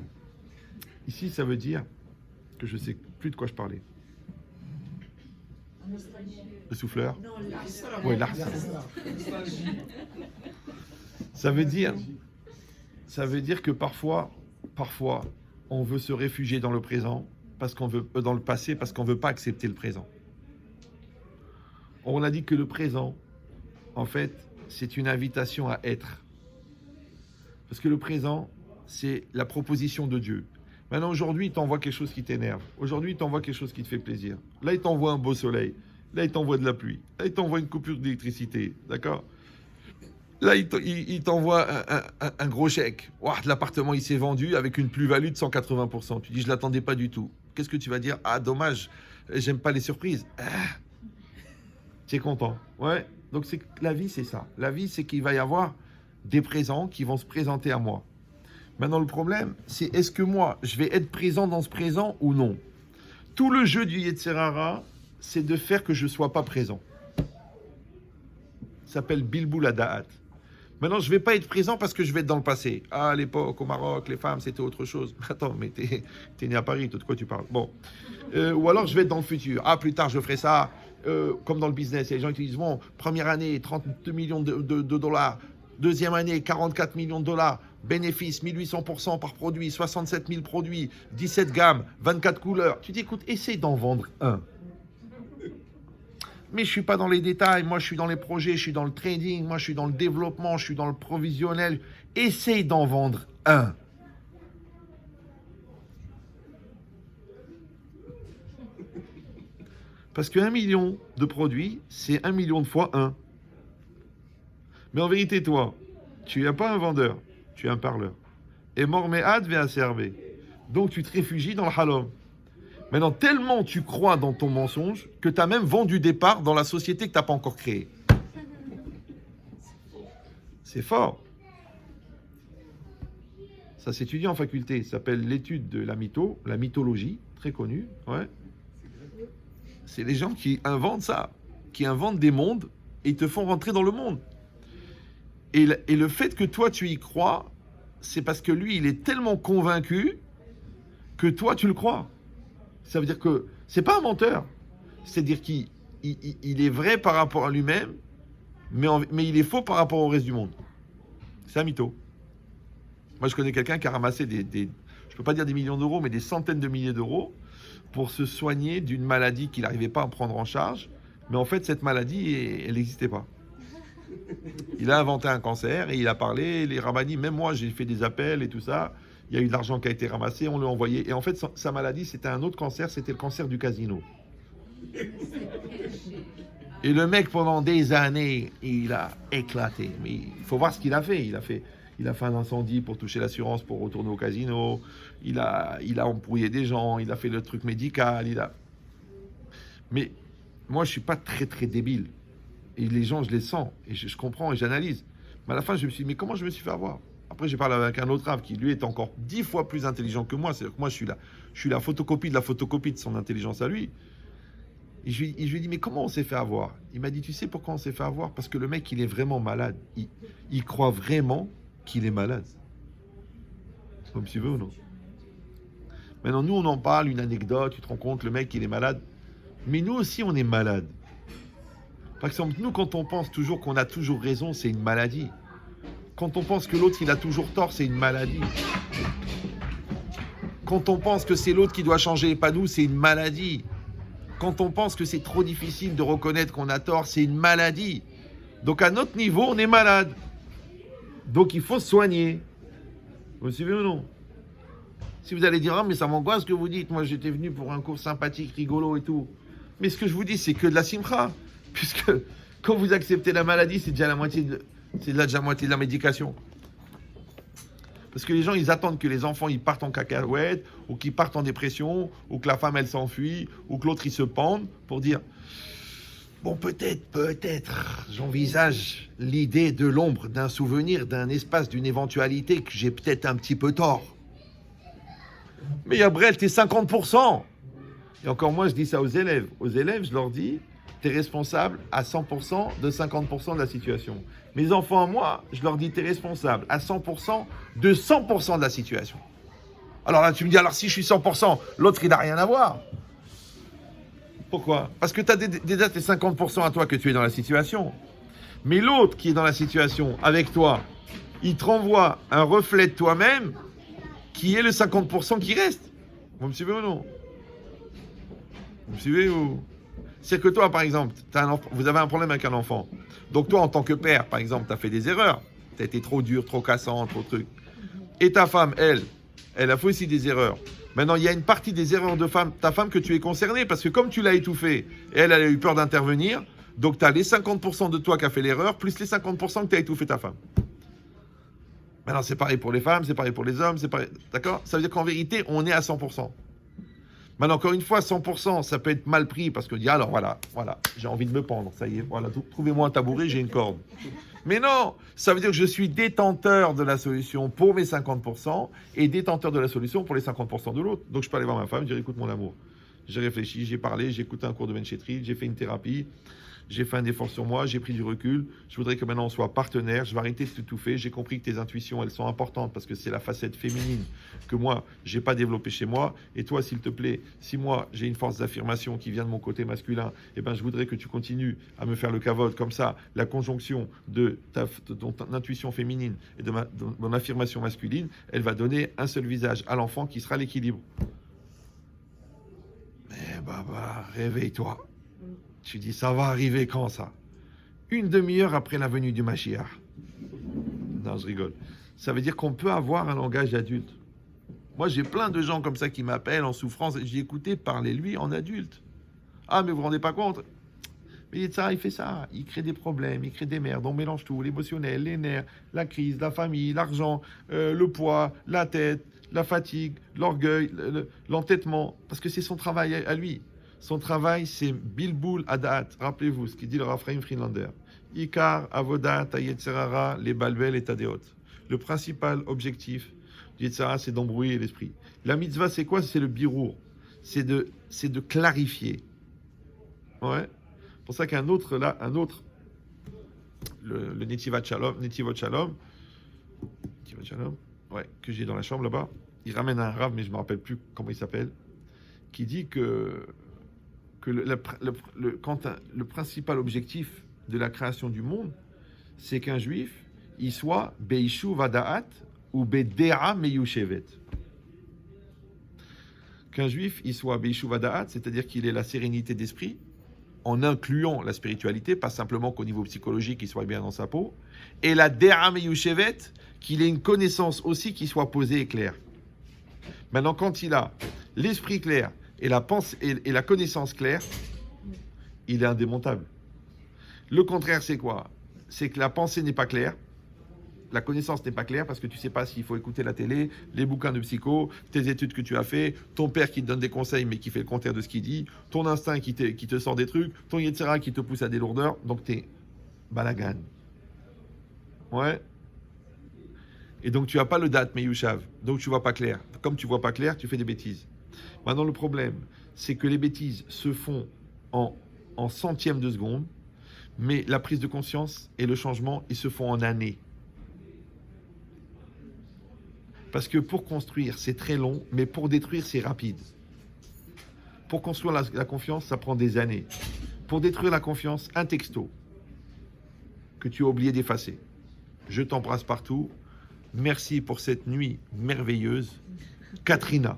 Ici, ça veut dire que je sais plus de quoi je parlais. Le souffleur? Oui, l'ars. Ça veut dire que parfois, on veut se réfugier dans le présent parce qu'on veut dans le passé parce qu'on veut pas accepter le présent. On a dit que le présent, en fait, c'est une invitation à être. Parce que le présent, c'est la proposition de Dieu. Maintenant, aujourd'hui, il t'envoie quelque chose qui t'énerve. Aujourd'hui, il t'envoie quelque chose qui te fait plaisir. Là, il t'envoie un beau soleil. Là, il t'envoie de la pluie. Là, il t'envoie une coupure d'électricité. D'accord? Là, il t'envoie un gros chèque. Ouah, l'appartement, il s'est vendu avec une plus-value de 180%. Tu dis, je ne l'attendais pas du tout. Qu'est-ce que tu vas dire? Ah, dommage, j'aime pas les surprises. Tu es content. Ouais. Donc, la vie, c'est ça. La vie, c'est qu'il va y avoir des présents qui vont se présenter à moi. Maintenant, le problème, c'est est-ce que moi, je vais être présent dans ce présent ou non? Tout le jeu du Yetzirara, c'est de faire que je ne sois pas présent. Ça s'appelle Bilboul Ada'at. Maintenant, je ne vais pas être présent parce que je vais être dans le passé. Ah, à l'époque, au Maroc, les femmes, c'était autre chose. Attends, mais t'es né à Paris, de quoi tu parles? Bon. Ou alors, je vais être dans le futur. Ah, plus tard, je ferai ça. Comme dans le business, il y a des gens qui disent, bon, première année, 32 millions de dollars. Deuxième année, 44 millions de dollars. Bénéfice, 1800% par produit. 67 000 produits. 17 gammes. 24 couleurs. Tu dis, écoute, essaye d'en vendre un. Mais je ne suis pas dans les détails, moi je suis dans les projets, je suis dans le trading, moi je suis dans le développement, je suis dans le provisionnel. Essaye d'en vendre un. Parce que 1 million de produits, c'est 1 million de fois 1. Mais en vérité, toi, tu n'es pas un vendeur, tu es un parleur. Et morméad vient serber. Donc tu te réfugies dans le halom. Maintenant, tellement tu crois dans ton mensonge que tu as même vendu des parts dans la société que tu n'as pas encore créée. C'est fort. Ça s'étudie en faculté. Ça s'appelle l'étude de la mythologie, très connue. Ouais. C'est les gens qui inventent ça, qui inventent des mondes et ils te font rentrer dans le monde. Et le fait que toi, tu y crois, c'est parce que lui, il est tellement convaincu que toi, tu le crois. Ça veut dire que c'est pas un menteur. C'est-à-dire qu'il est vrai par rapport à lui-même, mais il est faux par rapport au reste du monde. C'est un mytho. Moi, je connais quelqu'un qui a ramassé je peux pas dire des millions d'euros, mais des centaines de milliers d'euros pour se soigner d'une maladie qu'il n'arrivait pas à prendre en charge. Mais en fait, cette maladie, elle n'existait pas. Il a inventé un cancer et il a parlé. Les rabbinis, même moi, j'ai fait des appels et tout ça. Il y a eu de l'argent qui a été ramassé, on l'a envoyé. Et en fait, sa maladie, c'était un autre cancer, c'était le cancer du casino. Et le mec, pendant des années, il a éclaté. Mais il faut voir ce qu'il a fait. Il a fait un incendie pour toucher l'assurance, pour retourner au casino. Il a embrouillé des gens. Il a fait le truc médical. Mais moi, je ne suis pas très, très débile. Et les gens, je les sens. Et je comprends et j'analyse. Mais à la fin, je me suis dit, mais comment je me suis fait avoir? Après, j'ai parlé avec un autre rave qui, lui, est encore 10 fois plus intelligent que moi. C'est-à-dire que moi, je suis la photocopie de son intelligence à lui. Et je lui ai dit, mais comment on s'est fait avoir? Il m'a dit, tu sais pourquoi on s'est fait avoir? Parce que le mec, il est vraiment malade. Il croit vraiment qu'il est malade. Comme tu veux ou non? Maintenant, nous, on en parle, une anecdote, tu te rends compte, le mec, il est malade. Mais nous aussi, on est malade. Par exemple, nous, quand on pense toujours qu'on a toujours raison, c'est une maladie. Quand on pense que l'autre, il a toujours tort, c'est une maladie. Quand on pense que c'est l'autre qui doit changer et pas nous, c'est une maladie. Quand on pense que c'est trop difficile de reconnaître qu'on a tort, c'est une maladie. Donc à notre niveau, on est malade. Donc il faut se soigner. Vous suivez ou non? Si vous allez dire, ah mais ça m'angoisse ce que vous dites, moi j'étais venu pour un cours sympathique, rigolo et tout. Mais ce que je vous dis, c'est que de la simcha. Puisque quand vous acceptez la maladie, c'est déjà déjà la moitié de la médication. Parce que les gens, ils attendent que les enfants, ils partent en cacahuète, ou qu'ils partent en dépression, ou que la femme, elle s'enfuit, ou que l'autre, il se pende, pour dire, bon, peut-être, j'envisage l'idée de l'ombre, d'un souvenir, d'un espace, d'une éventualité, que j'ai peut-être un petit peu tort. Mais Gabriel, t'es 50%. Et encore moi, je dis ça aux élèves. Aux élèves, je leur dis, t'es responsable à 100% de 50% de la situation. Mes enfants, moi, je leur dis, t'es responsable à 100% de 100% de la situation. Alors là, tu me dis, alors si je suis 100%, l'autre, il n'a rien à voir. Pourquoi? Parce que tu as déjà tes 50% à toi que tu es dans la situation. Mais l'autre qui est dans la situation avec toi, il te renvoie un reflet de toi-même qui est le 50% qui reste. Vous me suivez ou non? Vous me suivez ou... C'est que toi, par exemple, vous avez un problème avec un enfant. Donc toi, en tant que père, par exemple, tu as fait des erreurs. Tu as été trop dur, trop cassant, trop truc. Et ta femme, elle a fait aussi des erreurs. Maintenant, il y a une partie des erreurs de ta femme que tu es concerné, parce que comme tu l'as étouffée, elle a eu peur d'intervenir, donc tu as les 50% de toi qui a fait l'erreur, plus les 50% que tu as étouffé ta femme. Maintenant, c'est pareil pour les femmes, c'est pareil pour les hommes, c'est pareil. D'accord? Ça veut dire qu'en vérité, on est à 100%. Maintenant, encore une fois, 100%, ça peut être mal pris parce que dit alors voilà, j'ai envie de me pendre, ça y est, voilà, trouvez-moi un tabouret, j'ai une corde. Mais non, ça veut dire que je suis détenteur de la solution pour mes 50% et détenteur de la solution pour les 50% de l'autre. Donc je peux aller voir ma femme, dire écoute mon amour, j'ai réfléchi, j'ai parlé, j'ai écouté un cours de Benchetri, j'ai fait une thérapie, j'ai fait un effort sur moi, j'ai pris du recul, je voudrais que maintenant on soit partenaires, je vais arrêter de t'étouffer, j'ai compris que tes intuitions, elles sont importantes parce que c'est la facette féminine que moi, j'ai pas développée chez moi, et toi, s'il te plaît, si moi, j'ai une force d'affirmation qui vient de mon côté masculin, eh ben, je voudrais que tu continues à me faire le cavote, comme ça, la conjonction de ton intuition féminine et de mon affirmation masculine, elle va donner un seul visage à l'enfant qui sera l'équilibre. Mais Baba, réveille-toi. Tu dis, ça va arriver quand ça? Une demi-heure après la venue du Mashiach. Non, je rigole. Ça veut dire qu'on peut avoir un langage adulte. Moi, j'ai plein de gens comme ça qui m'appellent en souffrance. J'ai écouté, parlez-lui en adulte. Ah, mais vous vous rendez pas compte? Mais ça, il fait ça. Il crée des problèmes, il crée des merdes. On mélange tout. L'émotionnel, les nerfs, la crise, la famille, l'argent, le poids, la tête, la fatigue, l'orgueil, l'entêtement. Parce que c'est son travail à lui. Son travail, c'est Bilboul Adat. Rappelez-vous ce qu'il dit le Raphaïm Friedlander. Ikar, Avodat, Yetzerara, les Balbel et Tadeot. Le principal objectif du Yetzerara, c'est d'embrouiller l'esprit. La mitzvah, c'est quoi? C'est le birour. C'est de clarifier. Ouais. C'est pour ça qu'un autre, le Netivat Shalom, ouais, que j'ai dans la chambre là-bas, il ramène un rave, mais je ne me rappelle plus comment il s'appelle. qui dit que le principal objectif de la création du monde, c'est qu'un juif, il soit Beishu Vada'at ou Bedera Meyushevet. Qu'un juif, il soit Beishu Vada'at, c'est-à-dire qu'il ait la sérénité d'esprit, en incluant la spiritualité, pas simplement qu'au niveau psychologique, il soit bien dans sa peau, et la Dera Meyushevet, qu'il ait une connaissance aussi qui soit posée et claire. Maintenant, quand il a l'esprit clair et la pensée et la connaissance claire, il est indémontable. Le contraire, c'est quoi? C'est que la pensée n'est pas claire, la connaissance n'est pas claire parce que tu ne sais pas s'il faut écouter la télé, les bouquins de psycho, tes études que tu as fait, ton père qui te donne des conseils mais qui fait le contraire de ce qu'il dit, ton instinct qui te sort des trucs, ton Yetzira qui te pousse à des lourdeurs, donc tu es balagan. Ouais. Et donc tu n'as pas le date meyushav, donc tu ne vois pas clair. Comme tu ne vois pas clair, tu fais des bêtises. Maintenant le problème, c'est que les bêtises se font en centièmes de seconde, mais la prise de conscience et le changement, ils se font en années. Parce que pour construire, c'est très long, mais pour détruire, c'est rapide. Pour construire la confiance, ça prend des années. Pour détruire la confiance, un texto que tu as oublié d'effacer. Je t'embrasse partout. Merci pour cette nuit merveilleuse. Katrina.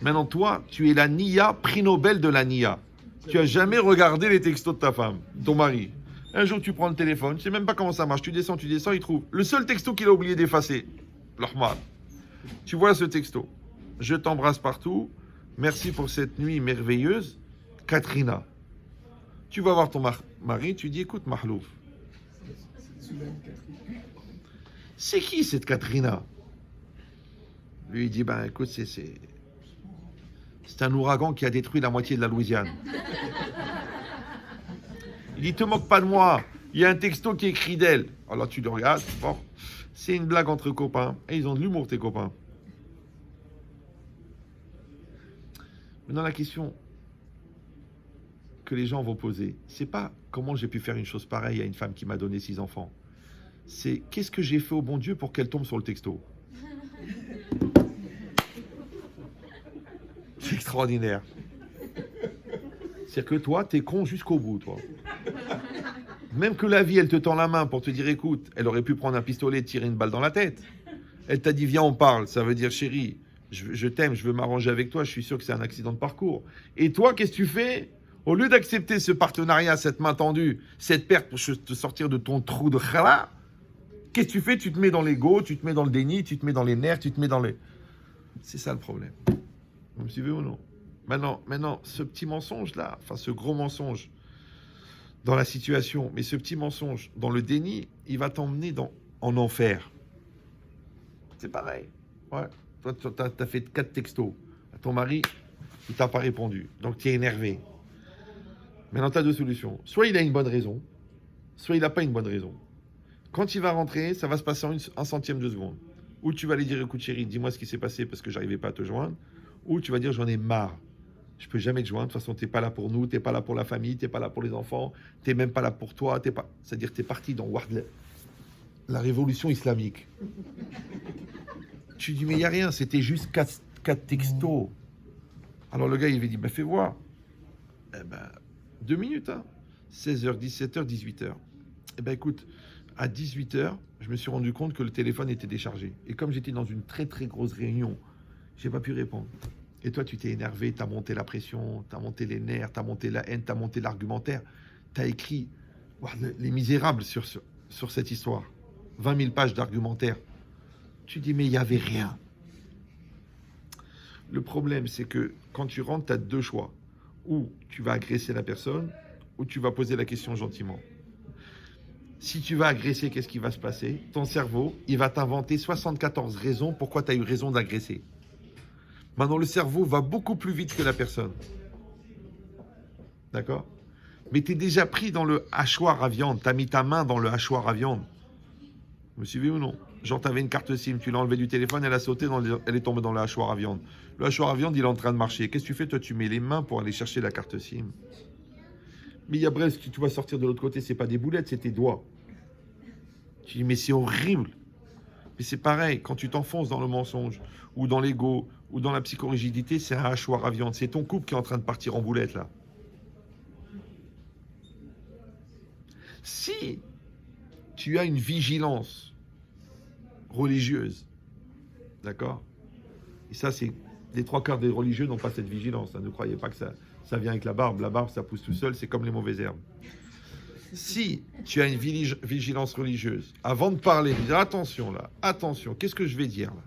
Maintenant, toi, tu es la Nia, prix Nobel de la Nia. Tu n'as jamais regardé les textos de ta femme, ton mari. Un jour, tu prends le téléphone, tu ne sais même pas comment ça marche. Tu descends, il trouve le seul texto qu'il a oublié d'effacer. L'Ahmad. Tu vois ce texto. Je t'embrasse partout. Merci pour cette nuit merveilleuse. Katrina. Tu vas voir ton mari, tu dis, écoute, Mahlouf. C'est qui cette Katrina? Lui, il dit, ben écoute, c'est un ouragan qui a détruit la moitié de la Louisiane. Il dit, te moque pas de moi. Il y a un texto qui est écrit d'elle. Alors tu le regardes. Bon, c'est une blague entre copains. Et ils ont de l'humour, tes copains. Maintenant, la question que les gens vont poser, c'est pas comment j'ai pu faire une chose pareille à une femme qui m'a donné 6 enfants. C'est qu'est-ce que j'ai fait au bon Dieu pour qu'elle tombe sur le texto. C'est extraordinaire. C'est-à-dire que toi, t'es con jusqu'au bout, toi. Même que la vie, elle te tend la main pour te dire, écoute, elle aurait pu prendre un pistolet et tirer une balle dans la tête. Elle t'a dit, viens, on parle. Ça veut dire, chérie, je t'aime, je veux m'arranger avec toi, je suis sûr que c'est un accident de parcours. Et toi, qu'est-ce que tu fais? Au lieu d'accepter ce partenariat, cette main tendue, cette perte pour te sortir de ton trou de khala, qu'est-ce que tu fais? Tu te mets dans l'ego, tu te mets dans le déni, tu te mets dans les nerfs, tu te mets dans les... C'est ça le problème. Vous me suivez ou non? Maintenant, ce petit mensonge-là, enfin ce gros mensonge dans la situation, mais ce petit mensonge dans le déni, il va t'emmener en enfer. C'est pareil. Ouais. Toi, tu as fait 4 textos. Ton mari, il t'a pas répondu. Donc, tu es énervé. Maintenant, tu as 2 solutions. Soit il a une bonne raison, soit il n'a pas une bonne raison. Quand il va rentrer, ça va se passer en un centième de seconde. Ou tu vas lui dire, écoute chérie, dis-moi ce qui s'est passé parce que j'arrivais pas à te joindre. Ou tu vas dire, j'en ai marre. Je peux jamais te joindre. De toute façon, tu n'es pas là pour nous, tu n'es pas là pour la famille, tu n'es pas là pour les enfants, tu n'es même pas là pour toi. C'est-à-dire que tu es parti dans la révolution islamique. Tu dis, mais il n'y a rien, c'était juste 4 textos. Alors le gars, il lui dit, fais voir. 2 minutes, hein. 16h, 17h, 18h. Écoute, à 18h, je me suis rendu compte que le téléphone était déchargé. Et comme j'étais dans une très très grosse réunion, j'ai pas pu répondre. Et toi, tu t'es énervé, tu as monté la pression, tu as monté les nerfs, tu as monté la haine, tu as monté l'argumentaire. Tu as écrit les misérables sur cette histoire. 20 000 pages d'argumentaire. Tu dis, mais il n'y avait rien. Le problème, c'est que quand tu rentres, tu as 2 choix. Ou tu vas agresser la personne, ou tu vas poser la question gentiment. Si tu vas agresser, qu'est-ce qui va se passer? Ton cerveau, il va t'inventer 74 raisons pourquoi tu as eu raison d'agresser. Maintenant, le cerveau va beaucoup plus vite que la personne. D'accord? Mais tu es déjà pris dans le hachoir à viande. Tu as mis ta main dans le hachoir à viande. Vous me suivez ou non? Genre, tu avais une carte SIM, tu l'as enlevée du téléphone, elle a sauté, elle est tombée dans le hachoir à viande. Le hachoir à viande, il est en train de marcher. Qu'est-ce que tu fais? Toi, tu mets les mains pour aller chercher la carte SIM. Mais il y a bref, tu vas sortir de l'autre côté, c'est pas des boulettes, c'est tes doigts. Tu dis, mais c'est horrible. Mais c'est pareil, quand tu t'enfonces dans le mensonge, ou dans l'ego, ou dans la psychorigidité, c'est un hachoir à viande. C'est ton couple qui est en train de partir en boulette, là. Si tu as une vigilance religieuse, d'accord? Et ça, c'est les 3/4 des religieux n'ont pas cette vigilance. Hein. Ne croyez pas que ça vient avec la barbe. La barbe, ça pousse tout seul, c'est comme les mauvaises herbes. Si tu as une vigilance religieuse, avant de parler, dire attention là, attention, qu'est-ce que je vais dire là?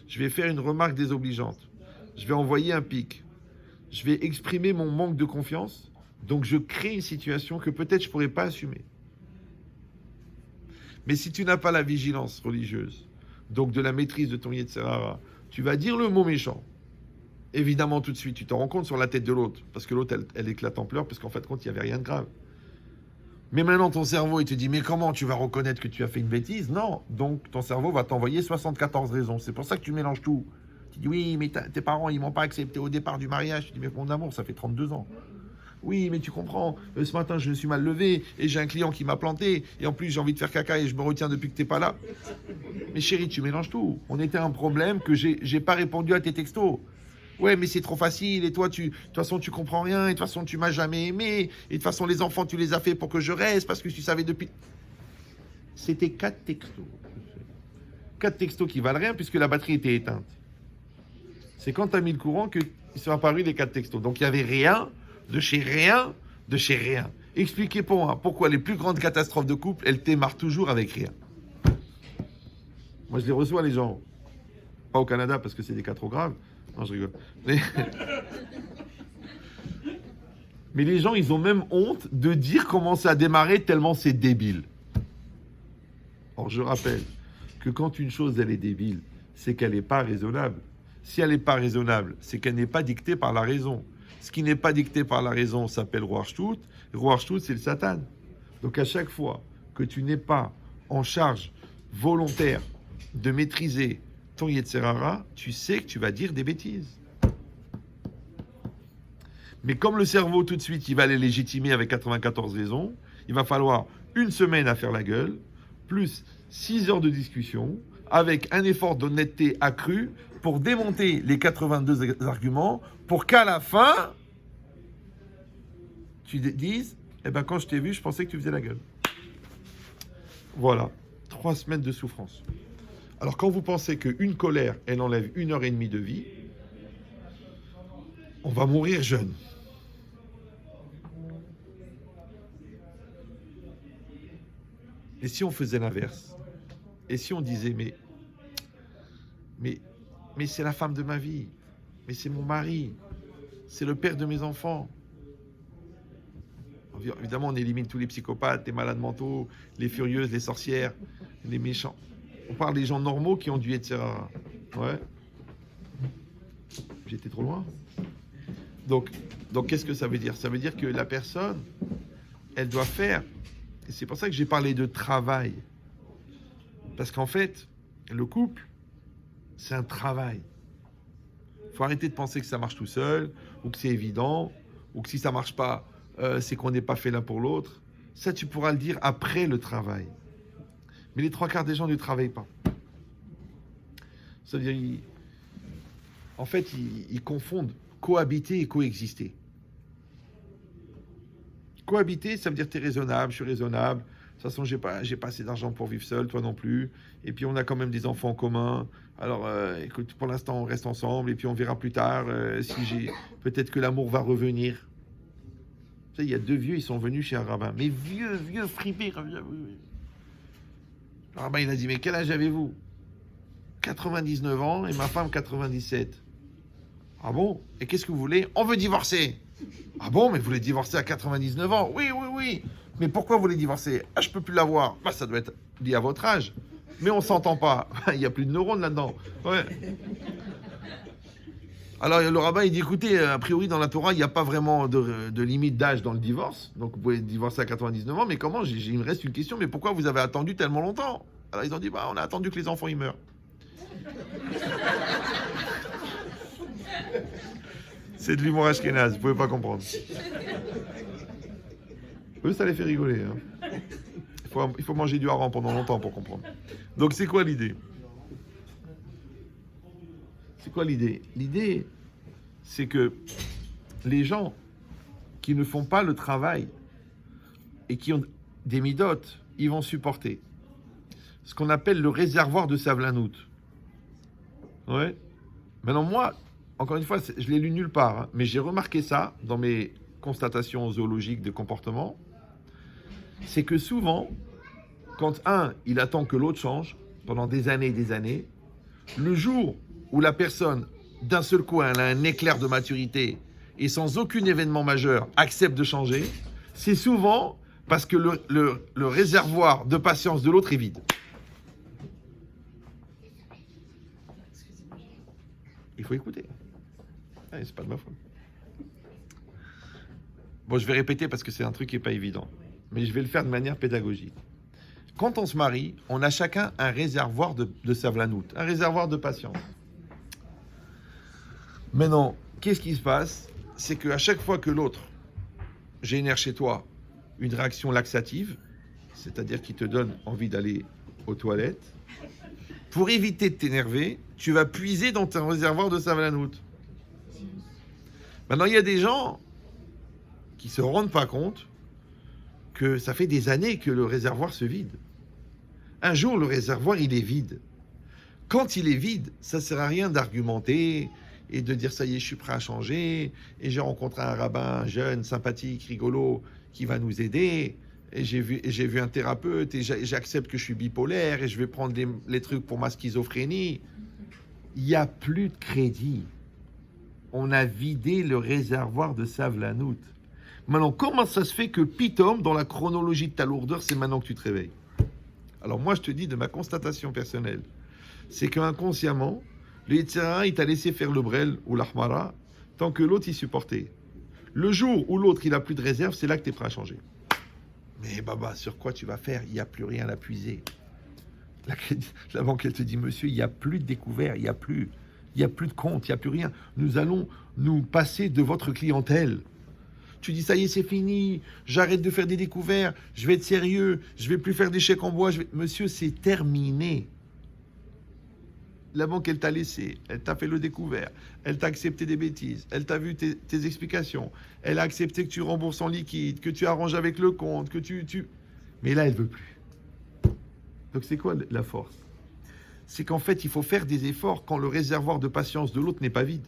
Je vais faire une remarque désobligeante. Je vais envoyer un pic. Je vais exprimer mon manque de confiance. Donc je crée une situation que peut-être je ne pourrais pas assumer. Mais si tu n'as pas la vigilance religieuse, donc de la maîtrise de ton Yetzer Hara, tu vas dire le mot méchant. Évidemment, tout de suite, tu t'en rends compte sur la tête de l'autre. Parce que l'autre, elle éclate en pleurs, parce qu'en fait, il n'y avait rien de grave. Mais maintenant, ton cerveau, il te dit, mais comment tu vas reconnaître que tu as fait une bêtise? Non. Donc, ton cerveau va t'envoyer 74 raisons. C'est pour ça que tu mélanges tout. Tu dis, oui, mais tes parents, ils m'ont pas accepté au départ du mariage. Tu dis, mais mon amour, ça fait 32 ans. Oui, mais tu comprends, ce matin, je me suis mal levé et j'ai un client qui m'a planté. Et en plus, j'ai envie de faire caca et je me retiens depuis que tu n'es pas là. Mais chérie, tu mélanges tout. On était un problème que j'ai pas répondu à tes textos. Ouais, mais c'est trop facile, et toi, de toute façon, tu comprends rien, et de toute façon, tu m'as jamais aimé, et de toute façon, les enfants, tu les as fait pour que je reste, parce que tu savais depuis... C'était 4 textos. 4 textos qui valent rien, puisque la batterie était éteinte. C'est quand tu as mis le courant qu'ils sont apparus les 4 textos. Donc, il n'y avait rien, de chez rien, de chez rien. Expliquez pour moi, pourquoi les plus grandes catastrophes de couple, elles démarrent toujours avec rien. Moi, je les reçois, les gens. Pas au Canada, parce que c'est des cas trop graves. Non, je rigole. Mais les gens, ils ont même honte de dire comment ça a démarré tellement c'est débile. Or, je rappelle que quand une chose, elle est débile, c'est qu'elle n'est pas raisonnable. Si elle n'est pas raisonnable, c'est qu'elle n'est pas dictée par la raison. Ce qui n'est pas dicté par la raison s'appelle Roi Shtut. Roi Shtut, c'est le Satan. Donc, à chaque fois que tu n'es pas en charge volontaire de maîtriser ton Yetzer Hara, tu sais que tu vas dire des bêtises. Mais comme le cerveau, tout de suite, il va les légitimer avec 94 raisons, il va falloir une semaine à faire la gueule, plus 6 heures de discussion, avec un effort d'honnêteté accru pour démonter les 82 arguments, pour qu'à la fin, tu dises, eh ben quand je t'ai vu, je pensais que tu faisais la gueule. Voilà, 3 semaines de souffrance. Alors, quand vous pensez qu'une colère, elle enlève 1h30 de vie, on va mourir jeune. Et si on faisait l'inverse? Et si on disait, mais c'est la femme de ma vie, mais c'est mon mari, c'est le père de mes enfants. Évidemment, on élimine tous les psychopathes, les malades mentaux, les furieuses, les sorcières, les méchants. On parle des gens normaux qui ont dû être... Ouais. J'étais trop loin. Donc qu'est-ce que ça veut dire? Ça veut dire que la personne, elle doit faire... Et c'est pour ça que j'ai parlé de travail. Parce qu'en fait, le couple, c'est un travail. Il faut arrêter de penser que ça marche tout seul, ou que c'est évident, ou que si ça ne marche pas, c'est qu'on n'est pas fait l'un pour l'autre. Ça, tu pourras le dire après le travail. Mais les 3/4 des gens ne travaillent pas. C'est-à-dire, ils confondent cohabiter et coexister. Cohabiter, ça veut dire tu es raisonnable, je suis raisonnable. De toute façon, j'ai pas assez d'argent pour vivre seul, toi non plus. Et puis, on a quand même des enfants en commun. Alors, écoute, pour l'instant, on reste ensemble. Et puis, on verra plus tard peut-être que l'amour va revenir. Tu sais, il y a 2 vieux, ils sont venus chez un rabbin. Mais vieux, fripés. Le rabbin, il a dit, mais quel âge avez-vous? 99 ans et ma femme 97. Ah bon? Et qu'est-ce que vous voulez? On veut divorcer. Ah bon? Mais vous voulez divorcer à 99 ans? Oui. Mais pourquoi vous voulez divorcer? Ah, je peux plus l'avoir. Bah, ça doit être lié à votre âge. Mais on s'entend pas. Il n'y a plus de neurones là-dedans. Ouais. Alors, le rabbin, il dit, écoutez, a priori, dans la Torah, il n'y a pas vraiment de limite d'âge dans le divorce. Donc, vous pouvez divorcer à 99 ans. Mais comment? Il me reste une question. Mais pourquoi vous avez attendu tellement longtemps? Alors, ils ont dit, on a attendu que les enfants, ils meurent. C'est de l'humour ashkénaze, vous pouvez pas comprendre. Eux, ça les fait rigoler. Hein. Il faut manger du hareng pendant longtemps pour comprendre. Donc, c'est quoi l'idée? C'est quoi l'idée? L'idée, c'est que les gens qui ne font pas le travail et qui ont des midotes, ils vont supporter ce qu'on appelle le réservoir de Savlanout. Ouais. Maintenant, moi, encore une fois, je l'ai lu nulle part, hein, mais j'ai remarqué ça dans mes constatations zoologiques de comportement. C'est que souvent, quand il attend que l'autre change pendant des années, le jour où la personne, d'un seul coup, elle a un éclair de maturité et sans aucun événement majeur, accepte de changer, c'est souvent parce que le réservoir de patience de l'autre est vide. Il faut écouter. Ouais, c'est pas de ma faute. Bon, je vais répéter parce que c'est un truc qui n'est pas évident. Mais je vais le faire de manière pédagogique. Quand on se marie, on a chacun un réservoir de savlanout, un réservoir de patience. Maintenant, qu'est-ce qui se passe? C'est qu'à chaque fois que l'autre génère chez toi une réaction laxative, c'est-à-dire qui te donne envie d'aller aux toilettes, pour éviter de t'énerver, tu vas puiser dans ton réservoir de savlanout. Maintenant, il y a des gens qui ne se rendent pas compte que ça fait des années que le réservoir se vide. Un jour, le réservoir, il est vide. Quand il est vide, ça ne sert à rien d'argumenter et de dire ça y est, je suis prêt à changer, et j'ai rencontré un rabbin jeune, sympathique, rigolo, qui va nous aider, et j'ai vu un thérapeute, et j'accepte que je suis bipolaire, et je vais prendre les trucs pour ma schizophrénie. Il n'y a plus de crédit. On a vidé le réservoir de savlanout. Maintenant, comment ça se fait que pitom, dans la chronologie de ta lourdeur, c'est maintenant que tu te réveilles? Alors moi, je te dis de ma constatation personnelle, c'est qu'inconsciemment, le Yetzer Hara, il t'a laissé faire le brel ou l'ahmara, tant que l'autre, il supportait. Le jour où l'autre, il n'a plus de réserve, c'est là que tu es prêt à changer. Mais baba, sur quoi tu vas faire? Il n'y a plus rien à puiser. La banque, elle te dit, monsieur, il n'y a plus de découvert, il n'y a plus de compte, il n'y a plus rien. Nous allons nous passer de votre clientèle. Tu dis, ça y est, c'est fini, j'arrête de faire des découvertes, je vais être sérieux, je vais plus faire des chèques en bois. Monsieur, c'est terminé. La banque, elle t'a laissé, elle t'a fait le découvert, elle t'a accepté des bêtises, elle t'a vu tes explications, elle a accepté que tu rembourses en liquide, que tu arranges avec le compte, que tu... Mais là, elle veut plus. Donc c'est quoi la force? C'est qu'en fait, il faut faire des efforts quand le réservoir de patience de l'autre n'est pas vide.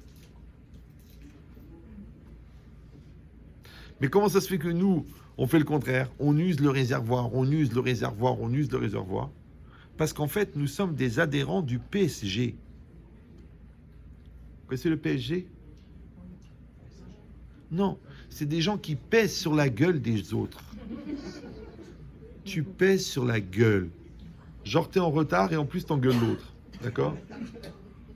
Mais comment ça se fait que nous, on fait le contraire? On use le réservoir, on use le réservoir, on use le réservoir. Parce qu'en fait, nous sommes des adhérents du PSG. Vous connaissez le PSG? Non, c'est des gens qui pèsent sur la gueule des autres. Tu pèses sur la gueule. Genre, t'es en retard et en plus t'engueules l'autre. D'accord?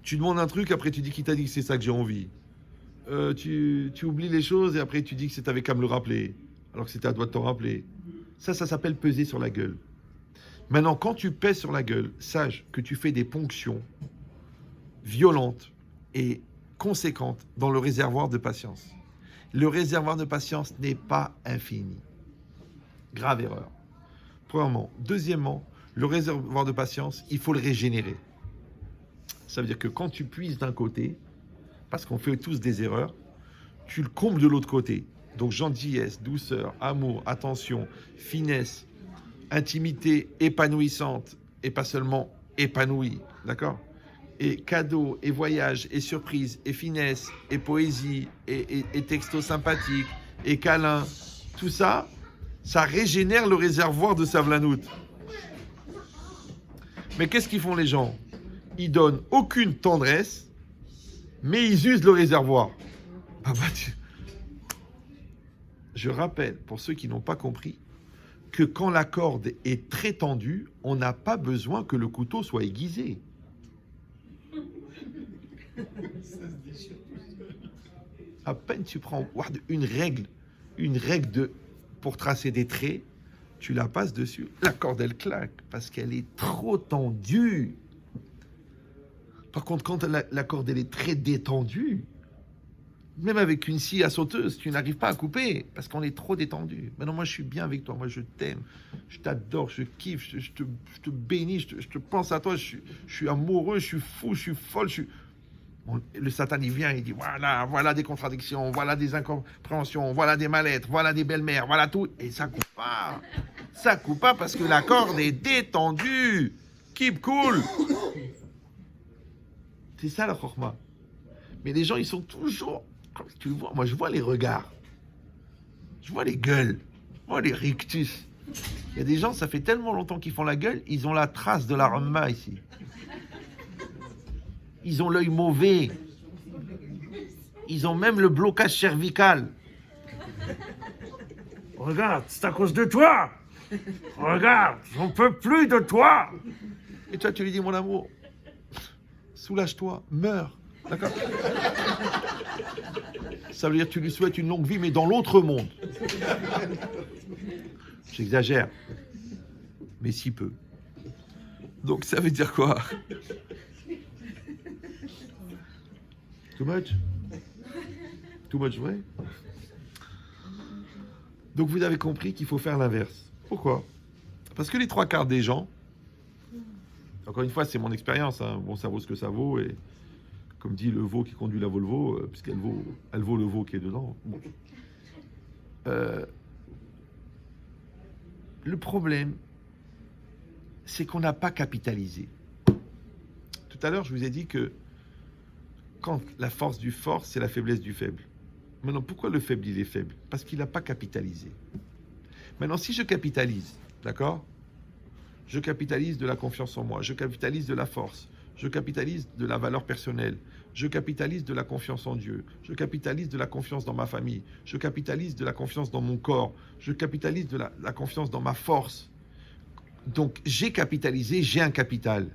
Tu demandes un truc, après tu dis qui t'a dit que c'est ça que j'ai envie. Tu oublies les choses et après tu dis que t'avais qu'à me le rappeler. Alors que c'était à toi de t'en rappeler. Ça s'appelle peser sur la gueule. Maintenant, quand tu pèses sur la gueule, sache que tu fais des ponctions violentes et conséquentes dans le réservoir de patience. Le réservoir de patience n'est pas infini. Grave erreur. Premièrement. Deuxièmement, le réservoir de patience, il faut le régénérer. Ça veut dire que quand tu puises d'un côté, parce qu'on fait tous des erreurs, tu le combles de l'autre côté. Donc gentillesse, douceur, amour, attention, finesse, intimité épanouissante, et pas seulement épanouie, d'accord? Et cadeaux, et voyages, et surprises, et finesse, et poésie, et textos sympathiques, et câlins, tout ça, ça régénère le réservoir de savlanout. Mais qu'est-ce qu'ils font les gens? Ils donnent aucune tendresse, mais ils usent le réservoir. Je rappelle, pour ceux qui n'ont pas compris, que quand la corde est très tendue, on n'a pas besoin que le couteau soit aiguisé. À peine tu prends une règle pour tracer des traits, tu la passes dessus, la corde elle claque parce qu'elle est trop tendue. Par contre, quand la corde elle est très détendue, même avec une scie à sauteuse, tu n'arrives pas à couper parce qu'on est trop détendu. Maintenant, moi, je suis bien avec toi. Moi, je t'aime. Je t'adore. Je kiffe. Je te bénis. Je te pense à toi. Je suis amoureux. Je suis fou. Je suis folle. Le Satan, il vient, il dit, voilà des contradictions, voilà des incompréhensions, voilà des mal-être, voilà des belles-mères, voilà tout. Et ça coupe pas. Ça coupe pas parce que la corde est détendue. Keep cool. C'est ça la chorma. Mais les gens, ils sont toujours... Tu le vois, moi je vois les regards. Je vois les gueules. Je vois les rictus. Il y a des gens, ça fait tellement longtemps qu'ils font la gueule, ils ont la trace de la rhumma ici. Ils ont l'œil mauvais. Ils ont même le blocage cervical. Regarde, c'est à cause de toi. Regarde, j'en peux plus de toi. Et toi, tu lui dis, mon amour, soulage-toi, meurs. D'accord? Ça veut dire que tu lui souhaites une longue vie, mais dans l'autre monde. J'exagère. Mais si peu. Donc ça veut dire quoi? Too much? Too much vrai? Donc vous avez compris qu'il faut faire l'inverse. Pourquoi? Parce que les trois quarts des gens, encore une fois c'est mon expérience, hein. Bon ça vaut ce que ça vaut, et comme dit le veau qui conduit la Volvo, puisqu'elle vaut, elle vaut le veau qui est dedans. Bon. Le problème, c'est qu'on n'a pas capitalisé. Tout à l'heure, je vous ai dit que quand la force du fort, c'est la faiblesse du faible. Maintenant, pourquoi le faible, il est faible? Parce qu'il n'a pas capitalisé. Maintenant, si je capitalise, d'accord? Je capitalise de la confiance en moi, je capitalise de la force, je capitalise de la valeur personnelle, je capitalise de la confiance en Dieu, je capitalise de la confiance dans ma famille, je capitalise de la confiance dans mon corps, je capitalise de la confiance dans ma force. Donc, j'ai capitalisé, j'ai un capital.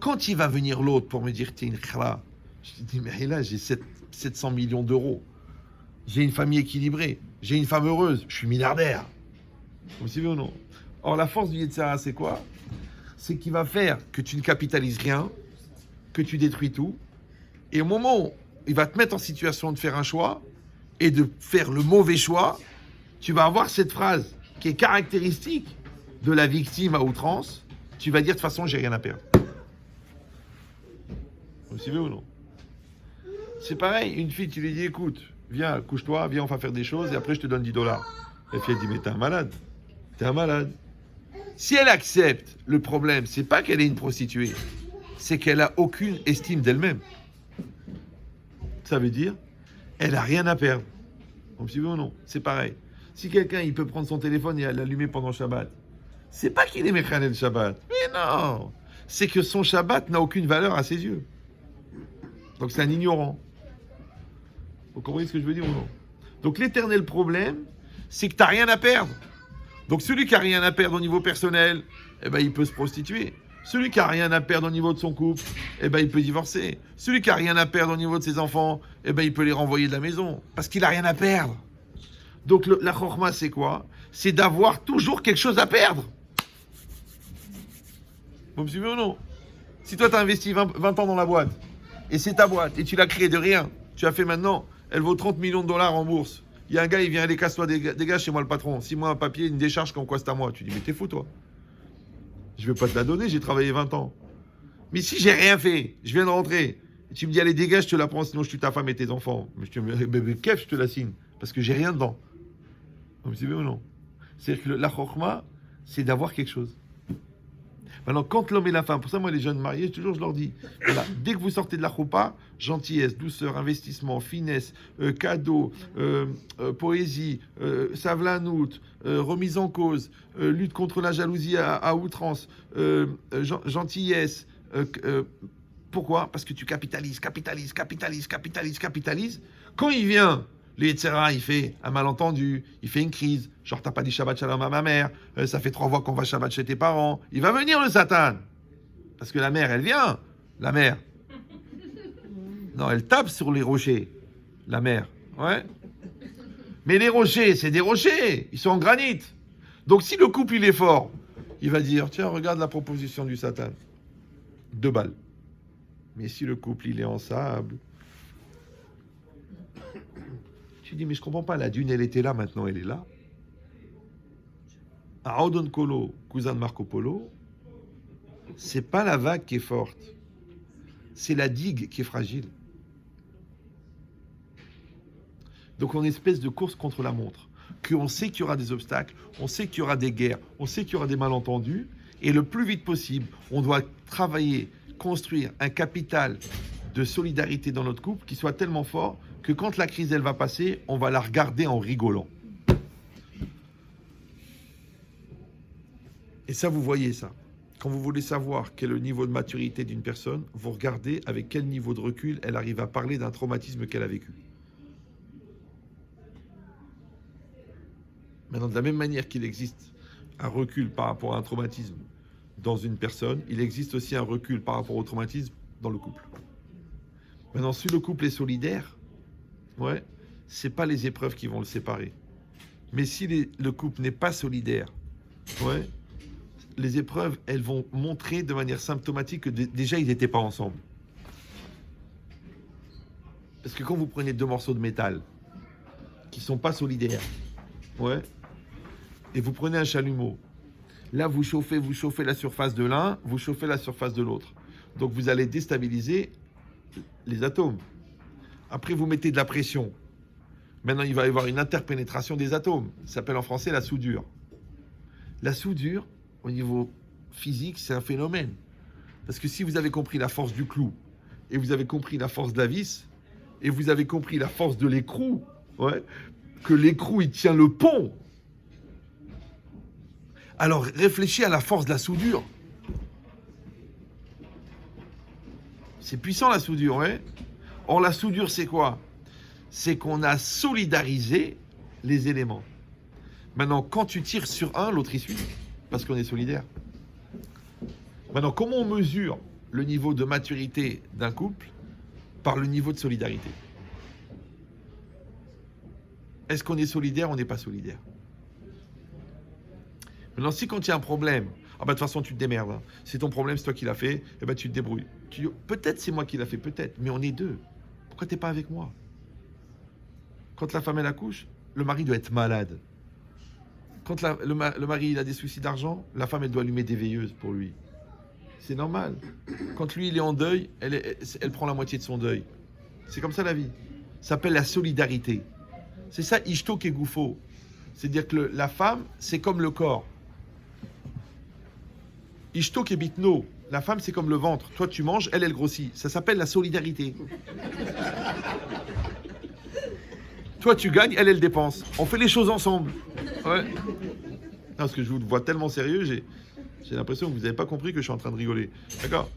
Quand il va venir l'autre pour me dire, t'es une khra, je dis, mais là, j'ai 700 millions d'euros. J'ai une famille équilibrée. J'ai une femme heureuse. Je suis milliardaire. Vous me suivez ou non? Or, la force du Yetzirah, c'est quoi? C'est qu'il va faire que tu ne capitalises rien, que tu détruis tout. Et au moment où il va te mettre en situation de faire un choix et de faire le mauvais choix, tu vas avoir cette phrase qui est caractéristique de la victime à outrance. Tu vas dire, de toute façon, j'ai rien à perdre. Vous me suivez ou non? C'est pareil, une fille, tu lui dis, écoute, viens, couche-toi, viens, on va faire des choses, et après, je te donne $10. La fille, elle dit, mais t'es un malade. T'es un malade. Si elle accepte, le problème, c'est pas qu'elle est une prostituée, c'est qu'elle a aucune estime d'elle-même. Ça veut dire, elle a rien à perdre. Vous me suivez ou non? C'est pareil. Si quelqu'un, il peut prendre son téléphone et l'allumer pendant Shabbat, c'est pas qu'il est méchanel le Shabbat. Mais non! C'est que son Shabbat n'a aucune valeur à ses yeux. Donc c'est un ignorant. Vous comprenez ce que je veux dire ou non? Donc l'éternel problème, c'est que tu n'as rien à perdre. Donc celui qui n'a rien à perdre au niveau personnel, eh ben, il peut se prostituer. Celui qui n'a rien à perdre au niveau de son couple, eh ben, il peut divorcer. Celui qui n'a rien à perdre au niveau de ses enfants, eh ben, il peut les renvoyer de la maison. Parce qu'il n'a rien à perdre. Donc la chorma, c'est quoi? C'est d'avoir toujours quelque chose à perdre. Vous me suivez ou non? Si toi, tu as investi 20 ans dans la boîte, et c'est ta boîte, et tu l'as créée de rien, tu as fait maintenant, elle vaut 30 millions de dollars en bourse. Il y a un gars, il vient, allez, casse-toi, dégage chez moi le patron. 6 mois un papier, une décharge comme quoi c'est à moi. Tu dis, mais t'es fou, toi. Je vais pas te la donner, j'ai travaillé 20 ans. Mais si j'ai rien fait, je viens de rentrer, et tu me dis, allez, dégage, je te la prends, sinon je tue ta femme et tes enfants. Mais je te dis, kef, je te la signe, parce que j'ai rien dedans. Vous me suivez ou non? C'est-à-dire que la chokma, c'est d'avoir quelque chose. Maintenant, quand l'homme et la femme, pour ça, moi, les jeunes mariés, toujours, je leur dis, voilà, dès que vous sortez de la choupa, gentillesse, douceur, investissement, finesse, cadeau, poésie, savlanout, remise en cause, lutte contre la jalousie à outrance, gentillesse. Pourquoi? Parce que tu capitalises. Quand il vient, le Yetzirah, il fait un malentendu, il fait une crise. Genre, t'as pas dit Shabbat Shalom à ma mère, ça fait 3 fois qu'on va Shabbat chez tes parents. Il va venir, le Satan. Parce que la mère, elle vient. La mère. Non, elle tape sur les rochers. La mère. Ouais. Mais les rochers, c'est des rochers. Ils sont en granit. Donc, si le couple, il est fort, il va dire, tiens, regarde la proposition du Satan. 2 balles. Mais si le couple, il est en sable... Tu dis, mais je comprends pas, la dune, elle était là, maintenant elle est là. À Odon Kolo, cousin de Marco Polo, c'est pas la vague qui est forte, c'est la digue qui est fragile. Donc on est une espèce de course contre la montre. Qu'on sait qu'il y aura des obstacles, on sait qu'il y aura des guerres, on sait qu'il y aura des malentendus. Et le plus vite possible, on doit travailler, construire un capital de solidarité dans notre couple qui soit tellement fort que quand la crise elle va passer, on va la regarder en rigolant. Et ça, vous voyez ça. Quand vous voulez savoir quel est le niveau de maturité d'une personne, vous regardez avec quel niveau de recul elle arrive à parler d'un traumatisme qu'elle a vécu. Maintenant, de la même manière qu'il existe un recul par rapport à un traumatisme dans une personne, il existe aussi un recul par rapport au traumatisme dans le couple. Maintenant, si le couple est solidaire, ouais, c'est pas les épreuves qui vont le séparer. Mais si le couple n'est pas solidaire, ouais, les épreuves, elles vont montrer de manière symptomatique que déjà, ils n'étaient pas ensemble. Parce que quand vous prenez deux morceaux de métal qui ne sont pas solidaires, ouais, et vous prenez un chalumeau, là, vous chauffez la surface de l'un, vous chauffez la surface de l'autre. Donc, vous allez déstabiliser les atomes. Après, vous mettez de la pression. Maintenant, il va y avoir une interpénétration des atomes. Ça s'appelle en français la soudure. La soudure, au niveau physique, c'est un phénomène. Parce que si vous avez compris la force du clou, et vous avez compris la force de la vis, et vous avez compris la force de l'écrou, ouais, que l'écrou, il tient le pont. Alors, réfléchis à la force de la soudure. C'est puissant, la soudure, ouais. Or, la soudure, c'est quoi? C'est qu'on a solidarisé les éléments. Maintenant, quand tu tires sur un, l'autre y suit, parce qu'on est solidaire. Maintenant, comment on mesure le niveau de maturité d'un couple? Par le niveau de solidarité. Est-ce qu'on est solidaire ou on n'est pas solidaire? Maintenant, si quand il y a un problème, ah bah de toute façon tu te démerdes, hein. C'est ton problème, c'est toi qui l'as fait, et bah tu te débrouilles. Peut-être c'est moi qui l'ai fait, peut-être, mais on est deux. Pourquoi t'es pas avec moi? Quand la femme elle accouche, le mari doit être malade. Quand le mari il a des soucis d'argent, la femme elle doit allumer des veilleuses pour lui. C'est normal. Quand lui il est en deuil, elle prend la moitié de son deuil. C'est comme ça la vie. Ça s'appelle la solidarité. C'est ça Ishtok et Goufo. C'est-à-dire que la femme, c'est comme le corps. Ishtok et Bitno. La femme, c'est comme le ventre. Toi, tu manges, elle grossit. Ça s'appelle la solidarité. Toi, tu gagnes, elle dépense. On fait les choses ensemble. Ouais. Non, parce que je vous vois tellement sérieux, j'ai l'impression que vous n'avez pas compris que je suis en train de rigoler. D'accord?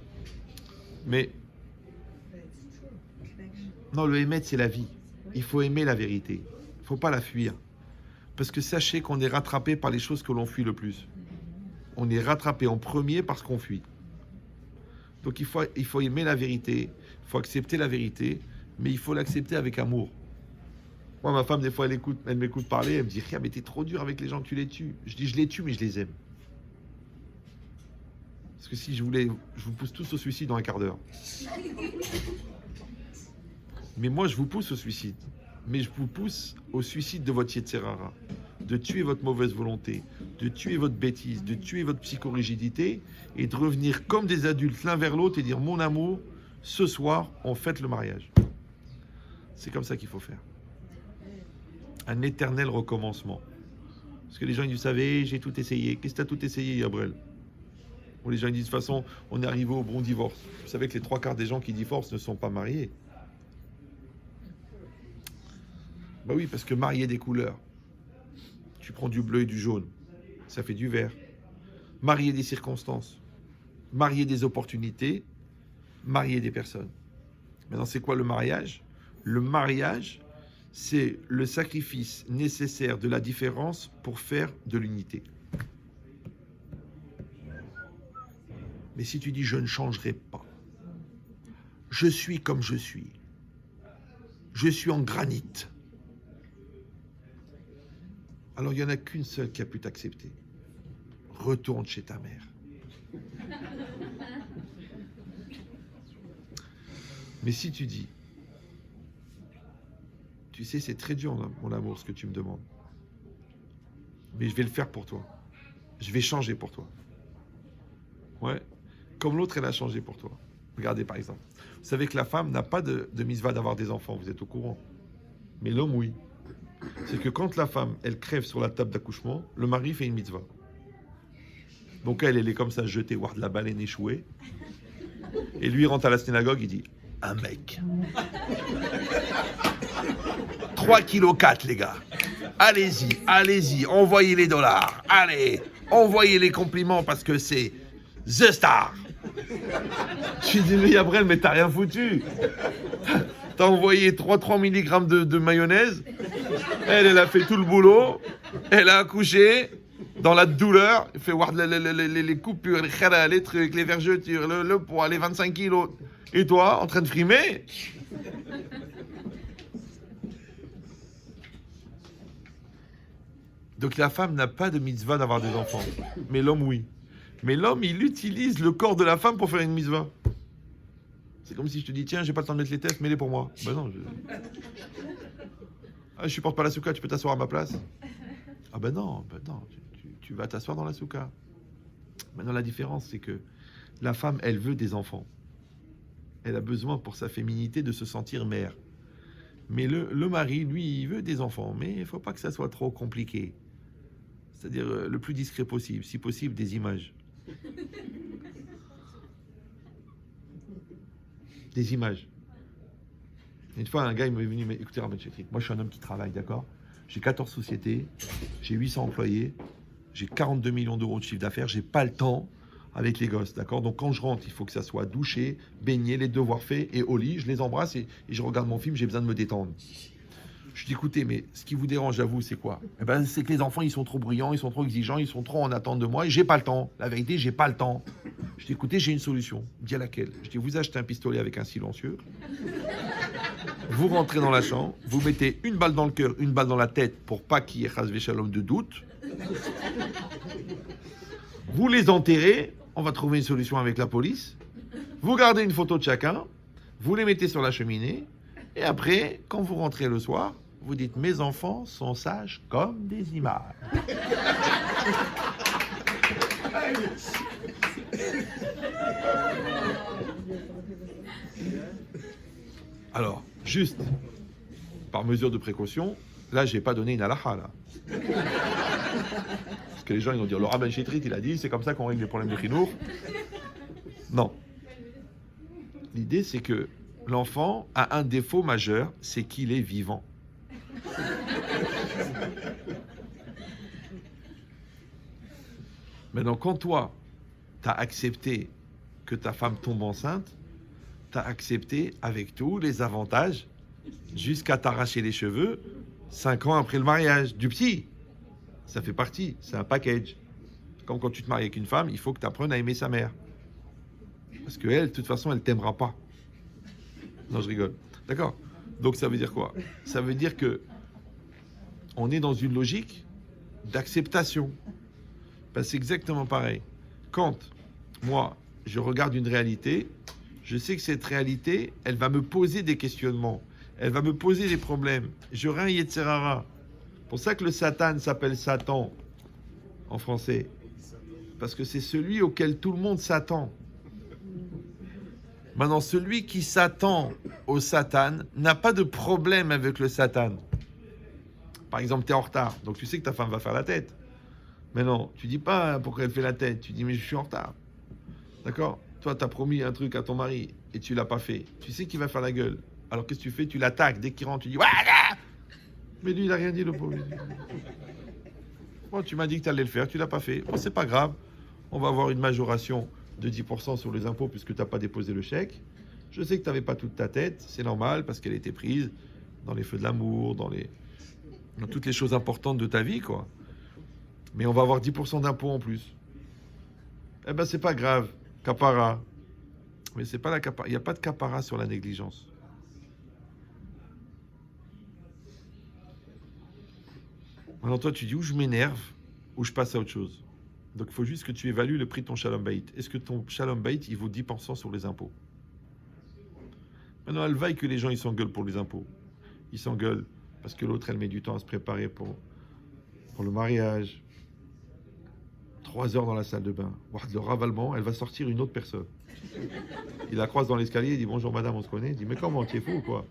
Mais... non, le émettre, c'est la vie. Il faut aimer la vérité. Il ne faut pas la fuir. Parce que sachez qu'on est rattrapé par les choses que l'on fuit le plus. On est rattrapé en premier parce qu'on fuit. Donc il faut aimer la vérité, il faut accepter la vérité, mais il faut l'accepter avec amour. Moi, ma femme, des fois, elle m'écoute parler, elle me dit « Rien, mais t'es trop dur avec les gens, tu les tues. » Je dis « Je les tue, mais je les aime. » Parce que si je vous pousse tous au suicide dans un quart d'heure. Mais moi, je vous pousse au suicide. Mais je vous pousse au suicide de votre Yetzerara, de tuer votre mauvaise volonté, de tuer votre bêtise, de tuer votre psychorigidité et de revenir comme des adultes l'un vers l'autre et dire « Mon amour, ce soir, on fête le mariage. » C'est comme ça qu'il faut faire. Un éternel recommencement. Parce que les gens ils disent « Vous savez, j'ai tout essayé. » Qu'est-ce que tu as tout essayé, Gabriel? Ou les gens ils disent « De toute façon, on est arrivé au bon divorce. » Vous savez que les 3/4 des gens qui divorcent ne sont pas mariés. Bah oui, parce que marier des couleurs, tu prends du bleu et du jaune, ça fait du vert. Marier des circonstances, marier des opportunités, marier des personnes. Maintenant, c'est quoi le mariage? Le mariage, c'est le sacrifice nécessaire de la différence pour faire de l'unité. Mais si tu dis « je ne changerai pas, je suis comme je suis en granit », alors il n'y en a qu'une seule qui a pu t'accepter. Retourne chez ta mère. Mais si tu dis, tu sais, c'est très dur, mon amour, ce que tu me demandes. Mais je vais le faire pour toi. Je vais changer pour toi. Ouais. Comme l'autre, elle a changé pour toi. Regardez, par exemple. Vous savez que la femme n'a pas de mitzvah d'avoir des enfants, vous êtes au courant. Mais l'homme, oui. c'est que quand la femme, elle crève sur la table d'accouchement, le mari fait une mitzvah. Donc elle est comme ça jetée, voir de la baleine échouée. Et lui, il rentre à la synagogue, il dit, un mec. 3,4 kg, les gars. Allez-y, envoyez les dollars. Allez, envoyez les compliments parce que c'est The Star. Je dis, mais Yabrel, mais t'as rien foutu. T'as envoyé 3 mg de mayonnaise. Elle a fait tout le boulot. Elle a accouché dans la douleur. Elle fait voir les coupures, les trucs, les vergetures, le poids, les 25 kilos. Et toi, en train de frimer? Donc la femme n'a pas de mitzvah d'avoir des enfants. Mais l'homme, oui. Mais l'homme, il utilise le corps de la femme pour faire une mitzvah. C'est comme si je te dis, tiens, j'ai pas le temps de mettre les tests, mets-les pour moi. Ben non, je supporte pas la souka, tu peux t'asseoir à ma place? Ah ben non, tu vas t'asseoir dans la souka. Maintenant, la différence, c'est que la femme, elle veut des enfants. Elle a besoin pour sa féminité de se sentir mère. Mais le mari, lui, il veut des enfants, mais il ne faut pas que ça soit trop compliqué. C'est-à-dire le plus discret possible, si possible, des images. Des images. Une fois, un gars, il m'est venu, mais écoutez, Rabban Chetrik, moi je suis un homme qui travaille, d'accord? J'ai 14 sociétés, j'ai 800 employés, j'ai 42 millions d'euros de chiffre d'affaires, j'ai pas le temps avec les gosses, d'accord? Donc quand je rentre, il faut que ça soit douché, baigné, les devoirs faits, et au lit, je les embrasse et je regarde mon film, j'ai besoin de me détendre. Je dis, écoutez, mais ce qui vous dérange à vous, c'est quoi? Eh ben, c'est que les enfants, ils sont trop bruyants, ils sont trop exigeants, ils sont trop en attente de moi, et j'ai pas le temps. La vérité, j'ai pas le temps. Je dis, écoutez, j'ai une solution. Dis à laquelle? Je dis, vous achetez un pistolet avec un silencieux, vous rentrez dans la chambre, vous mettez une balle dans le cœur, une balle dans la tête, pour pas qu'il y ait chas v'shalom de doute. Vous les enterrez, on va trouver une solution avec la police. Vous gardez une photo de chacun, vous les mettez sur la cheminée, et après, quand vous rentrez le soir, vous dites, mes enfants sont sages comme des images. Alors, juste, par mesure de précaution, là, j'ai pas donné une halakha, là. Parce que les gens, ils vont dire, le Rabban Chetrit, il a dit, c'est comme ça qu'on règle les problèmes de chinour. Non. L'idée, c'est que l'enfant a un défaut majeur, c'est qu'il est vivant. Maintenant, quand toi, tu as accepté que ta femme tombe enceinte, tu as accepté avec tous les avantages jusqu'à t'arracher les cheveux 5 ans après le mariage du petit. Ça fait partie, c'est un package. Comme quand tu te maries avec une femme, il faut que tu apprennes à aimer sa mère. Parce qu'elle, de toute façon, elle t'aimera pas. Non, je rigole. D'accord? Donc ça veut dire quoi? Ça veut dire que on est dans une logique d'acceptation. Ben, c'est exactement pareil. Quand moi, je regarde une réalité, je sais que cette réalité, elle va me poser des questionnements. Elle va me poser des problèmes. J'aurai un Yetzerara. C'est pour ça que le Satan s'appelle Satan en français. Parce que c'est celui auquel tout le monde s'attend. Maintenant, celui qui s'attend au Satan n'a pas de problème avec le Satan. Par exemple, tu es en retard, donc tu sais que ta femme va faire la tête. Mais non, tu dis pas pourquoi elle fait la tête, tu dis mais je suis en retard. D'accord? Toi, tu as promis un truc à ton mari et tu l'as pas fait. Tu sais qu'il va faire la gueule. Alors qu'est-ce que tu fais? Tu l'attaques. Dès qu'il rentre, tu dis voilà. Mais lui, il n'a rien dit, le pauvre. Bon, tu m'as dit que tu allais le faire, tu l'as pas fait. Bon, c'est pas grave. On va avoir une majoration de 10% sur les impôts puisque tu n'as pas déposé le chèque. Je sais que tu n'avais pas toute ta tête, c'est normal parce qu'elle était prise dans les feux de l'amour, dans toutes les choses importantes de ta vie, quoi. Mais on va avoir 10% d'impôts en plus. Eh ben, c'est pas grave, capara. Mais c'est pas la capara. Il n'y a pas de capara sur la négligence. Maintenant, toi, tu dis où je m'énerve, ou je passe à autre chose. Donc, il faut juste que tu évalues le prix de ton Shalom Bayit. Est-ce que ton Shalom Bayit, il vaut 10% sur les impôts? Maintenant, elle vaille que les gens, ils s'engueulent pour les impôts. Ils s'engueulent parce que l'autre, elle met du temps à se préparer pour le mariage. 3 heures dans la salle de bain. Le ravalement, elle va sortir une autre personne. Il la croise dans l'escalier, il dit « Bonjour madame, on se connaît ?» Il dit « Mais comment, tu es fou ou quoi ?»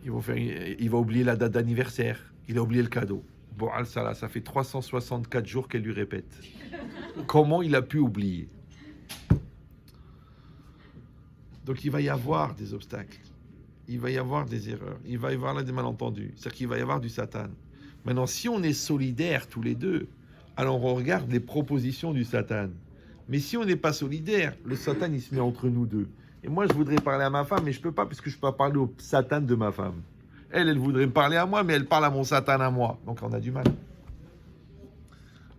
il va oublier la date d'anniversaire. Il a oublié le cadeau. Bon, Al-Salah, ça fait 364 jours qu'elle lui répète. Comment il a pu oublier? Donc il va y avoir des obstacles. Il va y avoir des erreurs. Il va y avoir là des malentendus. C'est-à-dire qu'il va y avoir du Satan. Maintenant, si on est solidaires tous les deux, alors on regarde les propositions du Satan. Mais si on n'est pas solidaire, le Satan, il se met entre nous deux. Et moi, je voudrais parler à ma femme, mais je ne peux pas, parce que je ne peux pas parler au Satan de ma femme. Elle voudrait me parler à moi, mais elle parle à mon Satan à moi. Donc, on a du mal.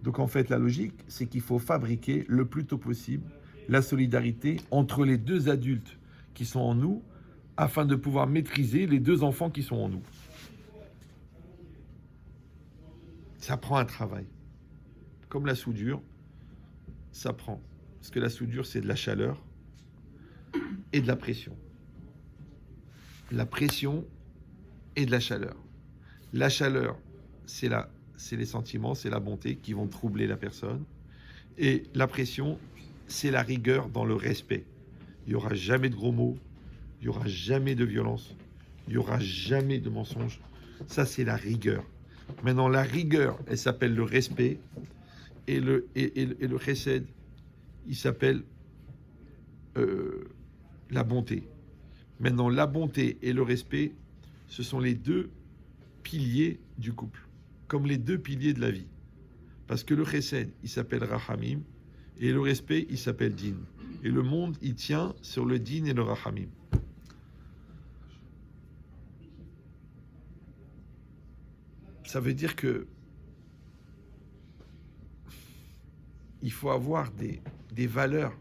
Donc, en fait, la logique, c'est qu'il faut fabriquer le plus tôt possible la solidarité entre les deux adultes qui sont en nous, afin de pouvoir maîtriser les deux enfants qui sont en nous. Ça prend un travail. Comme la soudure, ça prend. Parce que la soudure, c'est de la chaleur et de la pression. La pression et de la chaleur. La chaleur, c'est les sentiments, c'est la bonté qui vont troubler la personne. Et la pression, c'est la rigueur dans le respect. Il n'y aura jamais de gros mots, il n'y aura jamais de violence, il n'y aura jamais de mensonge. Ça, c'est la rigueur. Maintenant, la rigueur, elle s'appelle le respect, et le chesed, il s'appelle la bonté. Maintenant, la bonté et le respect, ce sont les deux piliers du couple, comme les deux piliers de la vie. Parce que le chesed, il s'appelle rachamim, et le respect, il s'appelle din. Et le monde, il tient sur le din et le rachamim. Ça veut dire que il faut avoir des valeurs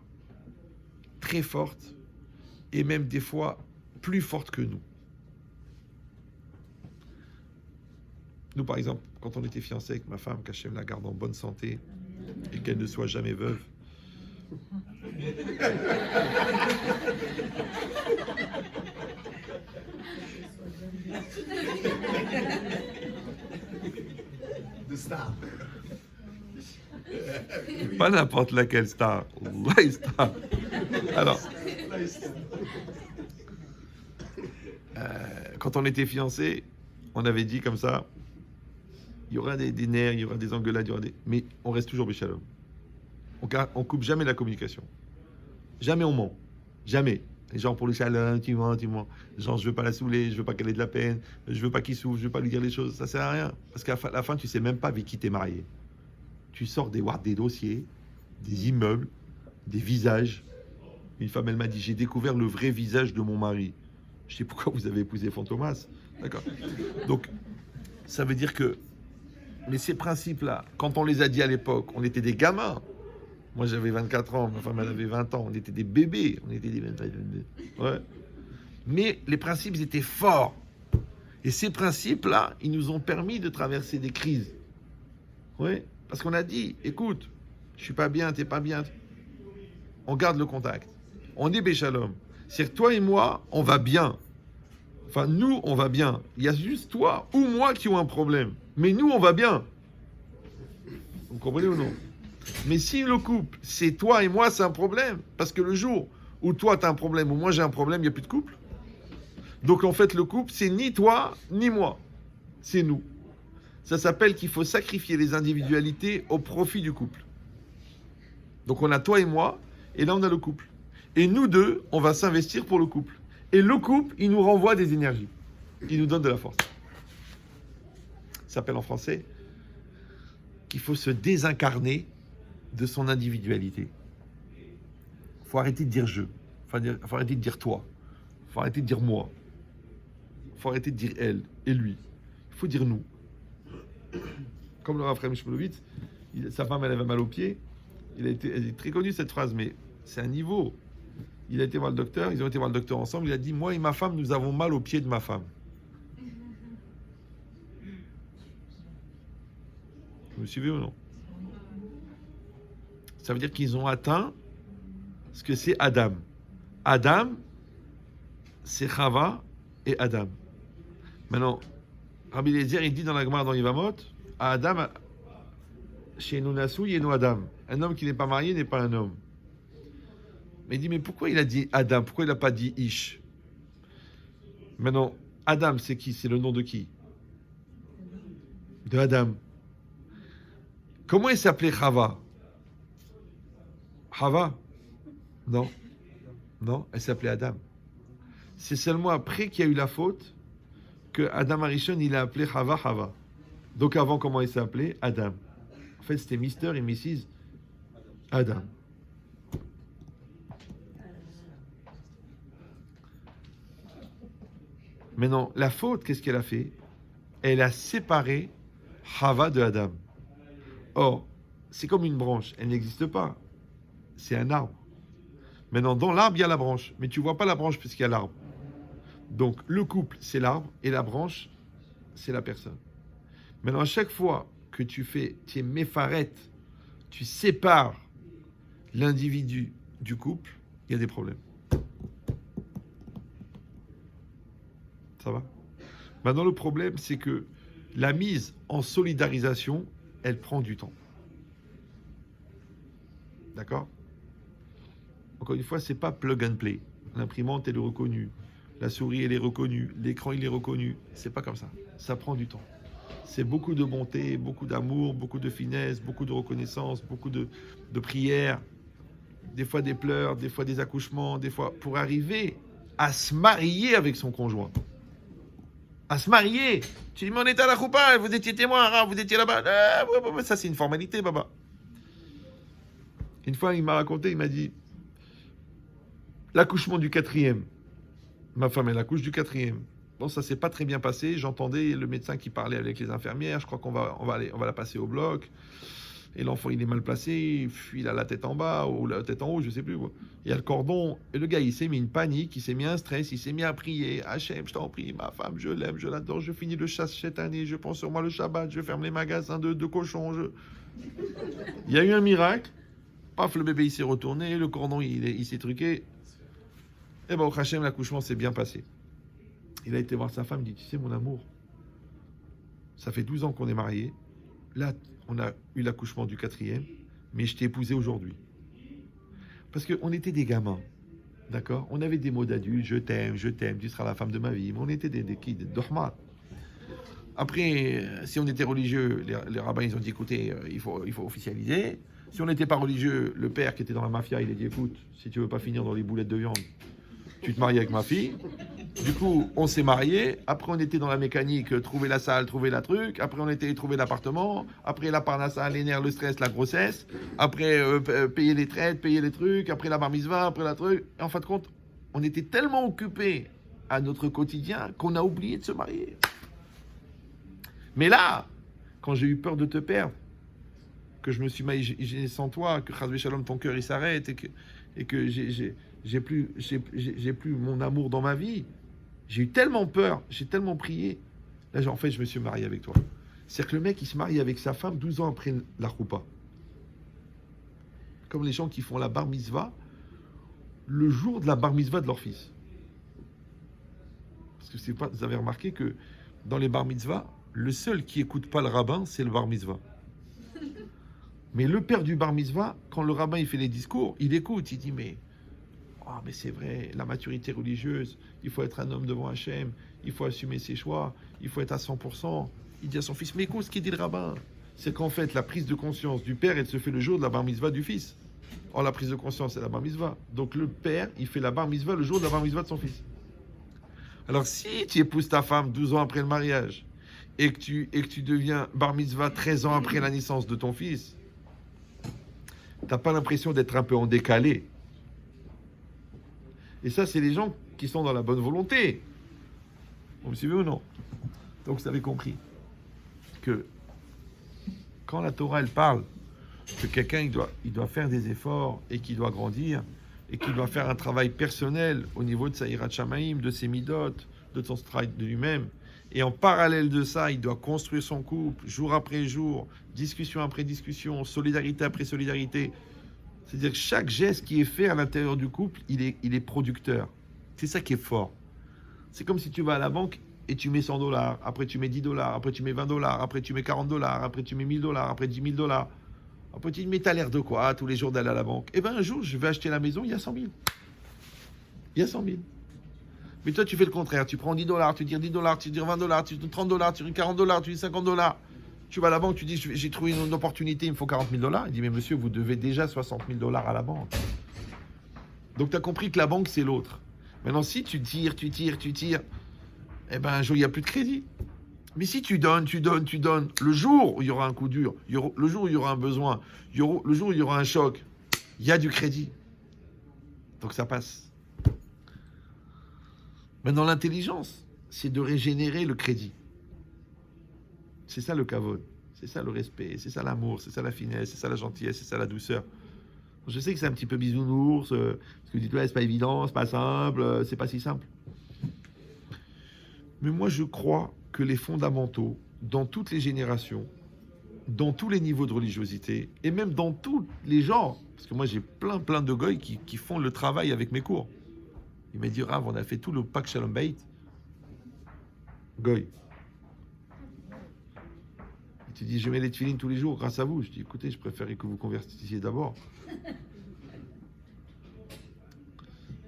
très fortes et même des fois plus fortes que nous. Nous, par exemple, quand on était fiancés avec ma femme, qu'Hachem la garde en bonne santé et qu'elle ne soit jamais veuve, De star. pas n'importe laquelle star, la star. Alors, quand on était fiancés, on avait dit comme ça, il y aura des nerfs, il y aura des engueulades, mais on reste toujours béchalom. On coupe jamais la communication. Jamais on ment. Jamais. Les gens pour le shalom, tu mens. Genre, je veux pas la saouler, je veux pas qu'elle ait de la peine, je veux pas qu'il souffre, je veux pas lui dire les choses. Ça sert à rien. Parce qu'à la fin, tu sais même pas avec qui t'es marié. Tu sors des dossiers, des immeubles, des visages. Une femme, elle m'a dit, j'ai découvert le vrai visage de mon mari. Je sais pourquoi vous avez épousé Fantomas. D'accord. Donc, ça veut dire que, mais ces principes-là, quand on les a dit à l'époque, on était des gamins. Moi, j'avais 24 ans, ma femme, elle avait 20 ans. On était des bébés. Ouais. Mais les principes étaient forts. Et ces principes-là, ils nous ont permis de traverser des crises. Ouais. Parce qu'on a dit, écoute, je suis pas bien, t'es pas bien. On garde le contact. On est béchalom. C'est-à-dire que toi et moi, on va bien. Enfin, nous, on va bien. Il y a juste toi ou moi qui ont un problème. Mais nous, on va bien. Vous comprenez ou non? Mais si le couple, c'est toi et moi, c'est un problème. Parce que le jour où toi, tu as un problème, ou moi, j'ai un problème, il n'y a plus de couple. Donc, en fait, le couple, c'est ni toi, ni moi. C'est nous. Ça s'appelle qu'il faut sacrifier les individualités au profit du couple. Donc, on a toi et moi, et là, on a le couple. Et nous deux, on va s'investir pour le couple. Et le couple, il nous renvoie des énergies. Il nous donne de la force. Ça s'appelle en français qu'il faut se désincarner de son individualité. Il faut arrêter de dire je. Il faut arrêter de dire toi. Il faut arrêter de dire moi. Il faut arrêter de dire elle et lui. Il faut dire nous. Comme le Rav Chaim Shmulevitz, sa femme, elle avait mal au pied. Elle est très connue cette phrase, mais c'est un niveau. Il a été voir le docteur, ils ont été voir le docteur ensemble. Il a dit, moi et ma femme, nous avons mal au pied de ma femme. Vous me suivez ou non? Ça veut dire qu'ils ont atteint ce que c'est Adam. Adam, c'est Chava et Adam. Maintenant, Rabbi Eliezer, il dit dans la Gemara dans Yevamot, à Adam, chez nous Nassou, il y a nous Adam. Un homme qui n'est pas marié n'est pas un homme. Mais il dit, mais pourquoi il a dit Adam? Pourquoi il n'a pas dit Ish? Maintenant, Adam, c'est qui? C'est le nom de qui? De Adam. Comment il s'appelait Chava? Chava? Non. Non, elle s'appelait Adam. C'est seulement après qu'il y a eu la faute que Adam Arishon, il a appelé Chava Chava. Donc avant, comment il s'appelait? Adam. En fait, c'était Mr. et Mrs. Adam. Maintenant, la faute, qu'est-ce qu'elle a fait? Elle a séparé Chava de Adam. Or, c'est comme une branche, elle n'existe pas. C'est un arbre. Maintenant, dans l'arbre, il y a la branche, mais tu ne vois pas la branche puisqu'il y a l'arbre. Donc, le couple, c'est l'arbre, et la branche, c'est la personne. Maintenant, à chaque fois que tu es méfaret, tu sépares l'individu du couple, il y a des problèmes. Ça va? Maintenant, le problème, c'est que la mise en solidarisation, elle prend du temps. D'accord? Encore une fois, c'est pas plug and play. L'imprimante, elle est reconnue. La souris, elle est reconnue. L'écran, il est reconnu. C'est pas comme ça. Ça prend du temps. C'est beaucoup de bonté, beaucoup d'amour, beaucoup de finesse, beaucoup de reconnaissance, beaucoup de prières. Des fois des pleurs, des fois des accouchements, des fois pour arriver à se marier avec son conjoint. À se marier. Tu dis, mais on était à la choupa, vous étiez témoin, vous étiez là-bas. Ça, c'est une formalité, baba. Une fois, il m'a raconté, il m'a dit, l'accouchement du 4e. Ma femme, elle accouche du 4e. Bon, ça s'est pas très bien passé. J'entendais le médecin qui parlait avec les infirmières. Je crois qu'on va la passer au bloc. Et l'enfant, il est mal placé. Il a la tête en bas ou la tête en haut, je sais plus. Il y a le cordon. Et le gars, il s'est mis une panique, il s'est mis un stress, il s'est mis à prier. Hachem, je t'en prie, ma femme, je l'aime, je l'adore. Je finis le chasse cette année. Je pense sur moi le Shabbat. Je ferme les magasins de cochons. Il y a eu un miracle. Paf, le bébé, il s'est retourné. Le cordon, il s'est truqué. Et au Hachem, l'accouchement s'est bien passé. Il a été voir sa femme, il dit, tu sais, mon amour, ça fait 12 ans qu'on est mariés. Là, on a eu l'accouchement du 4e, mais je t'ai épousé aujourd'hui. Parce qu'on était des gamins, d'accord? On avait des mots d'adultes, je t'aime, tu seras la femme de ma vie. Mais on était des kids, d'Ohma. Après, si on était religieux, les rabbins, ils ont dit, écoutez, il faut officialiser. Si on n'était pas religieux, le père qui était dans la mafia, il a dit, écoute, si tu veux pas finir dans les boulettes de viande, tu te maries avec ma fille. Du coup, on s'est mariés. Après, on était dans la mécanique, trouver la salle, trouver la truc. Après, on était trouver l'appartement. Après, la parnassa, les nerfs, le stress, la grossesse. Après, payer les traites, payer les trucs. Après, la bar mitzvah, après la truc. Et en fin de compte, on était tellement occupés à notre quotidien qu'on a oublié de se marier. Mais là, quand j'ai eu peur de te perdre, que je me suis imaginé sans toi, que Chas Shalom, ton cœur il s'arrête et que j'ai plus mon amour dans ma vie. J'ai eu tellement peur, j'ai tellement prié. Là, en fait, je me suis marié avec toi. C'est-à-dire que le mec, il se marie avec sa femme 12 ans après la choupa. Comme les gens qui font la bar mitzvah le jour de la bar mitzvah de leur fils. Parce que vous avez remarqué que dans les bar mitzvah, le seul qui écoute pas le rabbin, c'est le bar mitzvah. Mais le père du bar mitzvah, quand le rabbin il fait les discours, il écoute, il dit mais c'est vrai, la maturité religieuse, il faut être un homme devant Hachem, il faut assumer ses choix, il faut être à 100%. Il dit à son fils, mais écoute ce qu'il dit le rabbin, c'est qu'en fait la prise de conscience du père, elle se fait le jour de la bar mitzvah du fils. Or la prise de conscience, c'est la bar mitzvah. Donc le père, il fait la bar mitzvah le jour de la bar mitzvah de son fils. Alors si tu épouses ta femme 12 ans après le mariage, et que tu deviens bar mitzvah 13 ans après la naissance de ton fils, t'as pas l'impression d'être un peu en décalé. Et ça, c'est les gens qui sont dans la bonne volonté. Vous me suivez ou non? Donc, vous avez compris que quand la Torah, elle parle que quelqu'un, il doit faire des efforts et qu'il doit grandir et qu'il doit faire un travail personnel au niveau de sa hirat shamaim, de ses midot, de son travail de lui-même. Et en parallèle de ça, il doit construire son couple, jour après jour, discussion après discussion, solidarité après solidarité. C'est-à-dire que chaque geste qui est fait à l'intérieur du couple, il est producteur. C'est ça qui est fort. C'est comme si tu vas à la banque et tu mets $100, après tu mets $10, après tu mets $20, après tu mets $40, après tu mets $1000, après $10 000. Après tu te mets, t'as l'air de quoi tous les jours d'aller à la banque? Eh bien un jour, je vais acheter la maison, il y a 100 000. Il y a 100 000. Mais toi, tu fais le contraire. Tu prends 10 $, tu dis 10 $, tu dis 20 $, tu dis 30 $, tu dis 40 $, tu dis 50 $. Tu vas à la banque, tu dis j'ai trouvé une opportunité, il me faut 40 000 $. Il dit mais monsieur, vous devez déjà 60 000 $ à la banque. Donc tu as compris que la banque, c'est l'autre. Maintenant, si tu tires, eh ben un jour, il n'y a plus de crédit. Mais si tu donnes, le jour où il y aura un coup dur, le jour où il y aura un besoin, le jour où il y aura un choc, il y a du crédit. Donc ça passe. Maintenant, l'intelligence, c'est de régénérer le crédit. C'est ça le kavod, c'est ça le respect, c'est ça l'amour, c'est ça la finesse, c'est ça la gentillesse, c'est ça la douceur. Je sais que c'est un petit peu bisounours, parce que dis-toi, c'est pas évident, c'est pas simple, c'est pas si simple. Mais moi, je crois que les fondamentaux, dans toutes les générations, dans tous les niveaux de religiosité, et même dans tous les genres, parce que moi, j'ai plein de goy qui font le travail avec mes cours. Il m'a dit, Rav, on a fait tout le pack Shalom Bayit. Goy. Tu dis, je mets les tefilines tous les jours grâce à vous. Je dis, écoutez, je préférais que vous convertissiez d'abord.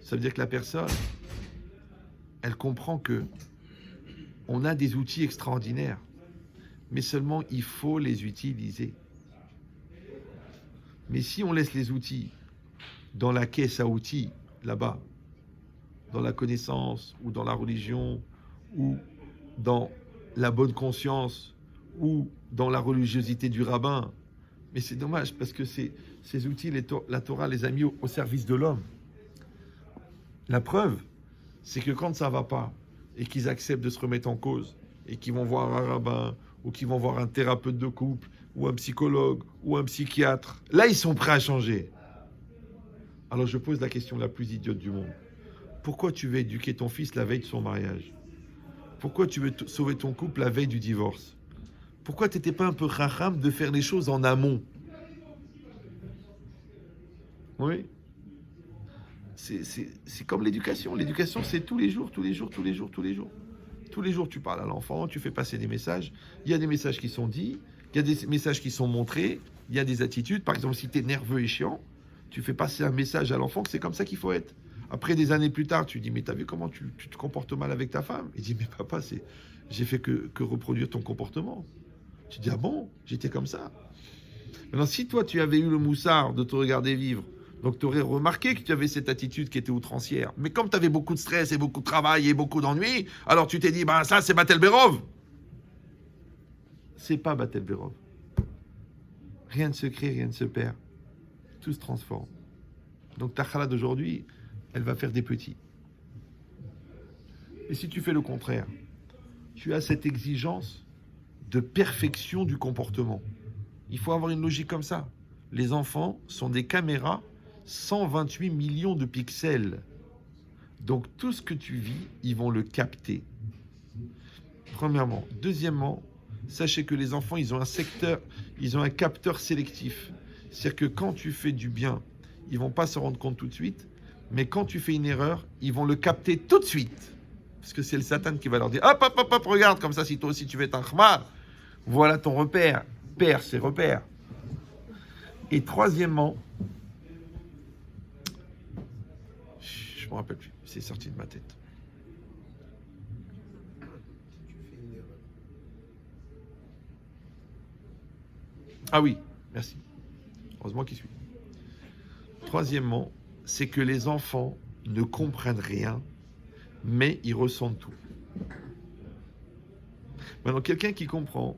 Ça veut dire que la personne, elle comprend que on a des outils extraordinaires, mais seulement il faut les utiliser. Mais si on laisse les outils dans la caisse à outils, là-bas, dans la connaissance, ou dans la religion, ou dans la bonne conscience, ou dans la religiosité du rabbin. Mais c'est dommage, parce que ces outils, la Torah les a mis au service de l'homme. La preuve, c'est que quand ça ne va pas, et qu'ils acceptent de se remettre en cause, et qu'ils vont voir un rabbin, ou qu'ils vont voir un thérapeute de couple, ou un psychologue, ou un psychiatre, là, ils sont prêts à changer. Alors je pose la question la plus idiote du monde. Pourquoi tu veux éduquer ton fils la veille de son mariage? Pourquoi tu veux sauver ton couple la veille du divorce? Pourquoi tu n'étais pas un peu racham de faire les choses en amont? Oui. C'est comme l'éducation. L'éducation, c'est tous les jours. Tous les jours, tu parles à l'enfant, tu fais passer des messages. Il y a des messages qui sont dits, il y a des messages qui sont montrés, il y a des attitudes. Par exemple, si tu es nerveux et chiant, tu fais passer un message à l'enfant que c'est comme ça qu'il faut être. Après, des années plus tard, tu dis, mais t'as vu comment tu te comportes mal avec ta femme? Il dit, mais papa, j'ai fait que reproduire ton comportement. Tu dis, ah bon, j'étais comme ça. Maintenant, si toi, tu avais eu le moussard de te regarder vivre, donc tu aurais remarqué que tu avais cette attitude qui était outrancière. Mais comme tu avais beaucoup de stress et beaucoup de travail et beaucoup d'ennuis, alors tu t'es dit, ben ça, c'est Batel Berov. C'est pas Batel Berov. Rien ne se crée, rien ne se perd. Tout se transforme. Donc ta challah d'aujourd'hui, elle va faire des petits. Et si tu fais le contraire, tu as cette exigence de perfection du comportement. Il faut avoir une logique comme ça. Les enfants sont des caméras 128 millions de pixels. Donc tout ce que tu vis, ils vont le capter. Premièrement. Deuxièmement, sachez que les enfants, ils ont un capteur sélectif. C'est-à-dire que quand tu fais du bien, ils vont pas se rendre compte tout de suite, mais quand tu fais une erreur, ils vont le capter tout de suite. Parce que c'est le Satan qui va leur dire, hop, regarde, comme ça, si toi aussi tu veux être un khmar, voilà ton repère. Père, c'est repère. Et troisièmement, je me rappelle plus, c'est sorti de ma tête. Ah oui, merci. Heureusement qu'il suit. Troisièmement, c'est que les enfants ne comprennent rien, mais ils ressentent tout. Maintenant, quelqu'un qui comprend,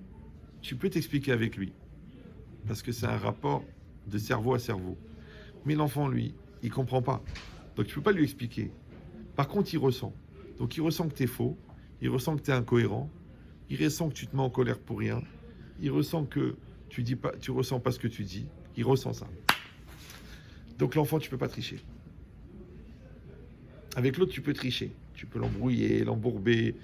tu peux t'expliquer avec lui, parce que c'est un rapport de cerveau à cerveau. Mais l'enfant, lui, il comprend pas. Donc tu peux pas lui expliquer. Par contre, il ressent. Donc il ressent que tu es faux, il ressent que tu es incohérent, il ressent que tu te mets en colère pour rien, il ressent que tu ressens pas ce que tu dis, il ressent ça. Donc l'enfant, tu peux pas tricher. Avec l'autre, tu peux tricher. Tu peux l'embrouiller, l'embourber,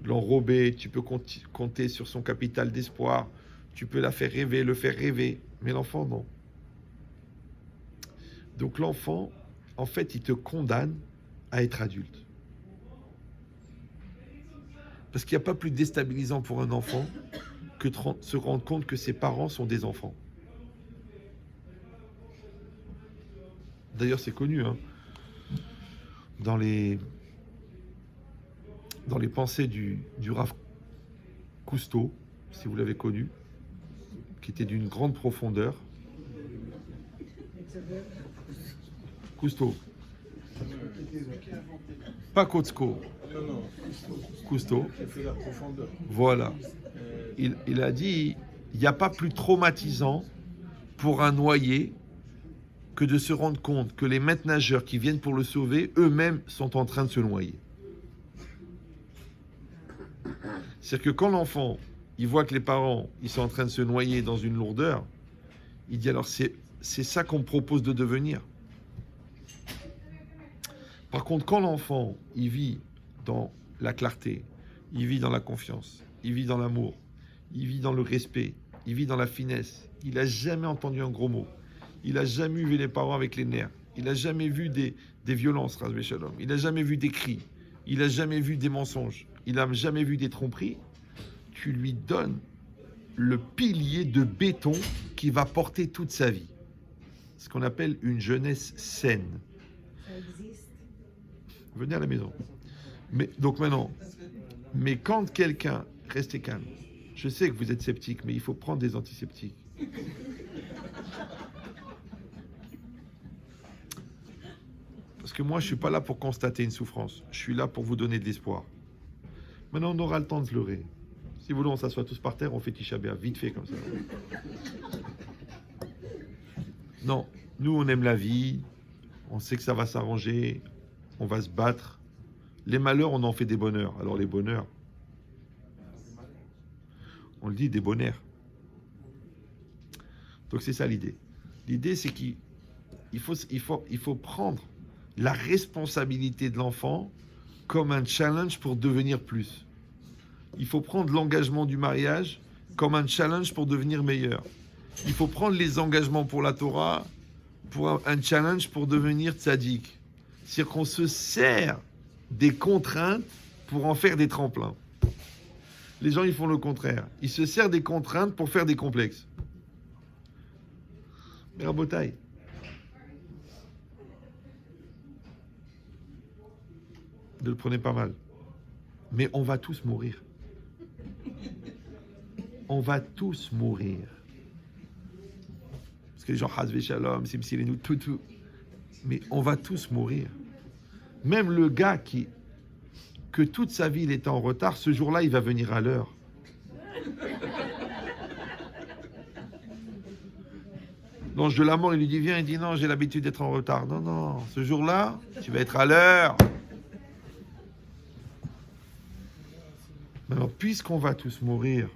l'enrober, tu peux compter sur son capital d'espoir, tu peux la faire rêver, le faire rêver. Mais l'enfant, non. Donc l'enfant, en fait, il te condamne à être adulte. Parce qu'il n'y a pas plus déstabilisant pour un enfant que de se rendre compte que ses parents sont des enfants. D'ailleurs, c'est connu, hein. Dans les dans les pensées du Rav Cousteau, si vous l'avez connu, qui était d'une grande profondeur. Cousteau. Pas Kotsko. Non, Cousteau. qui a fait la profondeur. Voilà. Il a dit, il n'y a pas plus traumatisant pour un noyé que de se rendre compte que les maîtres nageurs qui viennent pour le sauver, eux-mêmes sont en train de se noyer. C'est-à-dire que quand l'enfant, il voit que les parents, ils sont en train de se noyer dans une lourdeur, il dit alors c'est ça qu'on me propose de devenir. Par contre, quand l'enfant, il vit dans la clarté, il vit dans la confiance, il vit dans l'amour, il vit dans le respect, il vit dans la finesse, il n'a jamais entendu un gros mot, il n'a jamais vu les parents avec les nerfs, il n'a jamais vu des violences, Ras Shalom, il n'a jamais vu des cris, il n'a jamais vu des mensonges, il n'a jamais vu des tromperies, tu lui donnes le pilier de béton qui va porter toute sa vie. Ce qu'on appelle une jeunesse saine. Ça existe. Venez à la maison. Mais, donc maintenant, mais quand quelqu'un, restez calme. Je sais que vous êtes sceptique, mais il faut prendre des antiseptiques. Parce que moi, je ne suis pas là pour constater une souffrance. Je suis là pour vous donner de l'espoir. Maintenant, on aura le temps de se leurrer. Si vous voulez, on s'assoit tous par terre, on fait Tisha B'Av, vite fait comme ça. Non, nous, on aime la vie. On sait que ça va s'arranger. On va se battre. Les malheurs, on en fait des bonheurs. Alors les bonheurs, on le dit, des bonheurs. Donc c'est ça l'idée. L'idée, c'est qu'il faut prendre la responsabilité de l'enfant comme un challenge pour devenir plus. Il faut prendre l'engagement du mariage comme un challenge pour devenir meilleur. Il faut prendre les engagements pour la Torah pour un challenge pour devenir tzaddik. C'est-à-dire qu'on se sert des contraintes pour en faire des tremplins. Les gens, ils font le contraire. Ils se servent des contraintes pour faire des complexes. Mais Rabotai, ne le prenez pas mal. Mais on va tous mourir. On va tous mourir. Parce que les gens, Hazvé Shalom, Simsilenu, tout. Mais on va tous mourir. Même le gars que toute sa vie il était en retard, ce jour-là, il va venir à l'heure. L'ange de la mort, il lui dit, viens, il dit, non, j'ai l'habitude d'être en retard. Non, ce jour-là, tu vas être à l'heure. Alors, puisqu'on va tous mourir,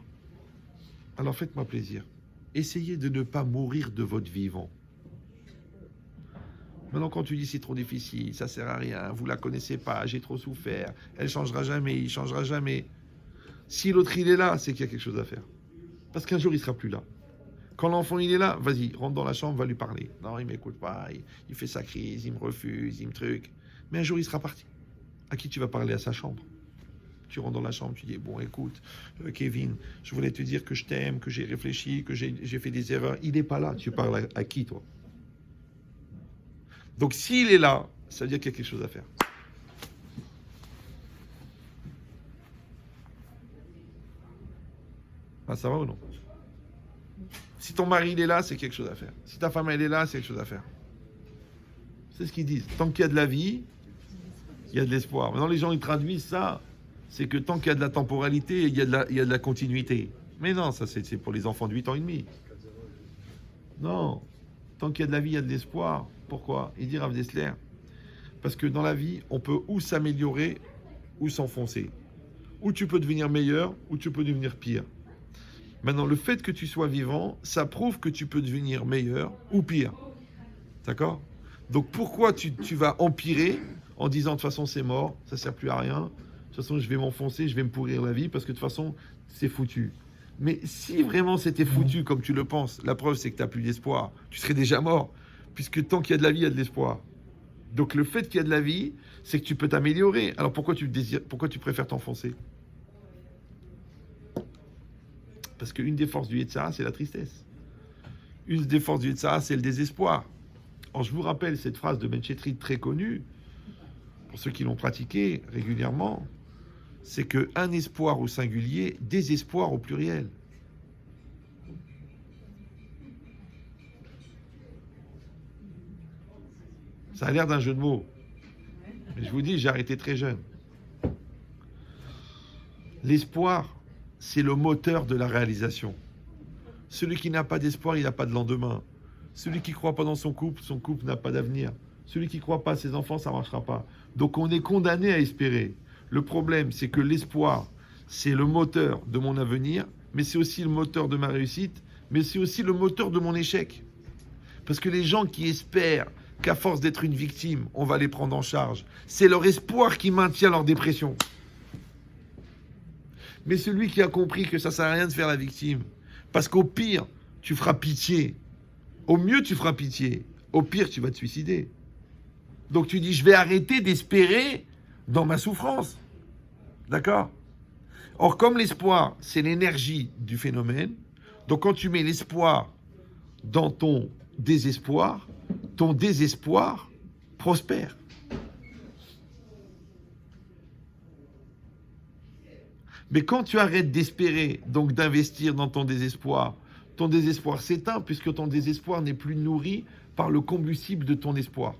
alors faites-moi plaisir. Essayez de ne pas mourir de votre vivant. Maintenant, quand tu dis c'est trop difficile, ça sert à rien, vous la connaissez pas, j'ai trop souffert, elle changera jamais, il changera jamais. Si l'autre il est là, c'est qu'il y a quelque chose à faire. Parce qu'un jour il sera plus là. Quand l'enfant il est là, vas-y, rentre dans la chambre, va lui parler. Non, il m'écoute pas, il fait sa crise, il me refuse, il me truc. Mais un jour il sera parti. À qui tu vas parler? À sa chambre. Tu rentres dans la chambre, tu dis, bon écoute, Kevin, je voulais te dire que je t'aime, que j'ai réfléchi, que j'ai fait des erreurs. Il n'est pas là, tu parles à qui toi? Donc s'il est là, ça veut dire qu'il y a quelque chose à faire. Ah, ça va ou non? Si ton mari il est là, c'est quelque chose à faire. Si ta femme elle est là, c'est quelque chose à faire. C'est ce qu'ils disent. Tant qu'il y a de la vie, il y a de l'espoir. Maintenant les gens ils traduisent ça, c'est que tant qu'il y a de la temporalité, il y a de la continuité. Mais non, ça c'est pour les enfants de 8 ans et demi. Non. Tant qu'il y a de la vie, il y a de l'espoir. Pourquoi? Il dit Rav Dessler, parce que dans la vie, on peut ou s'améliorer ou s'enfoncer. Ou tu peux devenir meilleur, ou tu peux devenir pire. Maintenant, le fait que tu sois vivant, ça prouve que tu peux devenir meilleur ou pire. D'accord? Donc pourquoi tu vas empirer en disant de toute façon c'est mort, ça sert plus à rien, de toute façon je vais m'enfoncer, je vais me pourrir la vie parce que de toute façon c'est foutu. Mais si vraiment c'était foutu comme tu le penses, la preuve c'est que tu n'as plus d'espoir, tu serais déjà mort. Puisque tant qu'il y a de la vie, il y a de l'espoir. Donc le fait qu'il y a de la vie, c'est que tu peux t'améliorer. Alors pourquoi tu préfères t'enfoncer? Parce qu'une des forces du Yetzara, c'est la tristesse. Une des forces du Yetzara, c'est le désespoir. Alors je vous rappelle cette phrase de Ben Chetrit très connue, pour ceux qui l'ont pratiquée régulièrement, c'est qu'un espoir au singulier, désespoir au pluriel. Ça a l'air d'un jeu de mots. Mais je vous dis, j'ai arrêté très jeune. L'espoir, c'est le moteur de la réalisation. Celui qui n'a pas d'espoir, il n'a pas de lendemain. Celui qui ne croit pas dans son couple n'a pas d'avenir. Celui qui ne croit pas à ses enfants, ça ne marchera pas. Donc on est condamné à espérer. Le problème, c'est que l'espoir, c'est le moteur de mon avenir, mais c'est aussi le moteur de ma réussite, mais c'est aussi le moteur de mon échec. Parce que les gens qui espèrent qu'à force d'être une victime, on va les prendre en charge, c'est leur espoir qui maintient leur dépression. Mais celui qui a compris que ça ne sert à rien de faire la victime, parce qu'au pire, tu feras pitié. Au mieux, tu feras pitié. Au pire, tu vas te suicider. Donc tu dis, je vais arrêter d'espérer dans ma souffrance. D'accord ? Or, comme l'espoir, c'est l'énergie du phénomène, donc quand tu mets l'espoir dans ton désespoir prospère. Mais quand tu arrêtes d'espérer, donc d'investir dans ton désespoir s'éteint puisque ton désespoir n'est plus nourri par le combustible de ton espoir.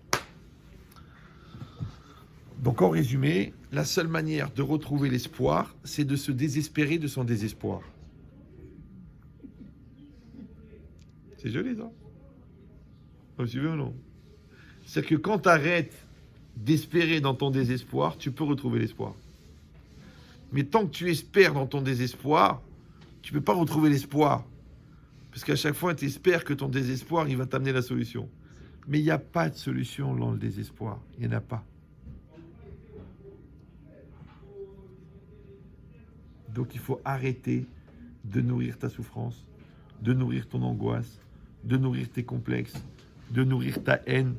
Donc en résumé, la seule manière de retrouver l'espoir, c'est de se désespérer de son désespoir. C'est joli ça ? Vous suivez ou non ? C'est que quand tu arrêtes d'espérer dans ton désespoir, tu peux retrouver l'espoir. Mais tant que tu espères dans ton désespoir, tu ne peux pas retrouver l'espoir. Parce qu'à chaque fois, tu espères que ton désespoir, il va t'amener la solution. Mais il n'y a pas de solution dans le désespoir. Il n'y en a pas. Donc il faut arrêter de nourrir ta souffrance, de nourrir ton angoisse, de nourrir tes complexes, de nourrir ta haine,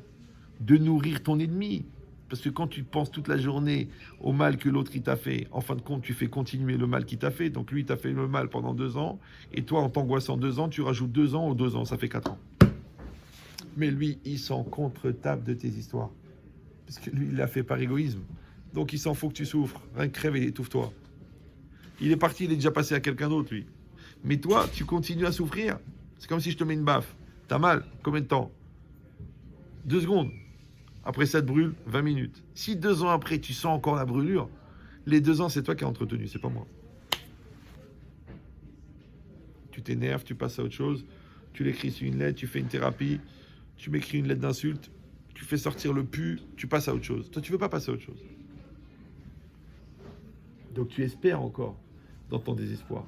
de nourrir ton ennemi. Parce que quand tu penses toute la journée au mal que l'autre il t'a fait, en fin de compte, tu fais continuer le mal qu'il t'a fait. Donc lui, il t'a fait le mal pendant 2 ans. Et toi, en t'angoissant 2 ans, tu rajoutes 2 ans aux 2 ans. Ça fait 4 ans. Mais lui, il s'en contre-tape de tes histoires. Parce que lui, il l'a fait par égoïsme. Donc il s'en faut que tu souffres. Rien que crève et étouffe-toi. Il est parti, il est déjà passé à quelqu'un d'autre, lui. Mais toi, tu continues à souffrir. C'est comme si je te mets une baffe. T'as mal. Combien de temps ? 2 secondes. Après ça te brûle, 20 minutes. Si 2 ans après, tu sens encore la brûlure, les 2 ans, c'est toi qui as entretenu, c'est pas moi. Tu t'énerves, tu passes à autre chose, tu l'écris sur une lettre, tu fais une thérapie, tu m'écris une lettre d'insulte, tu fais sortir le pu, tu passes à autre chose. Toi, tu veux pas passer à autre chose. Donc tu espères encore dans ton désespoir.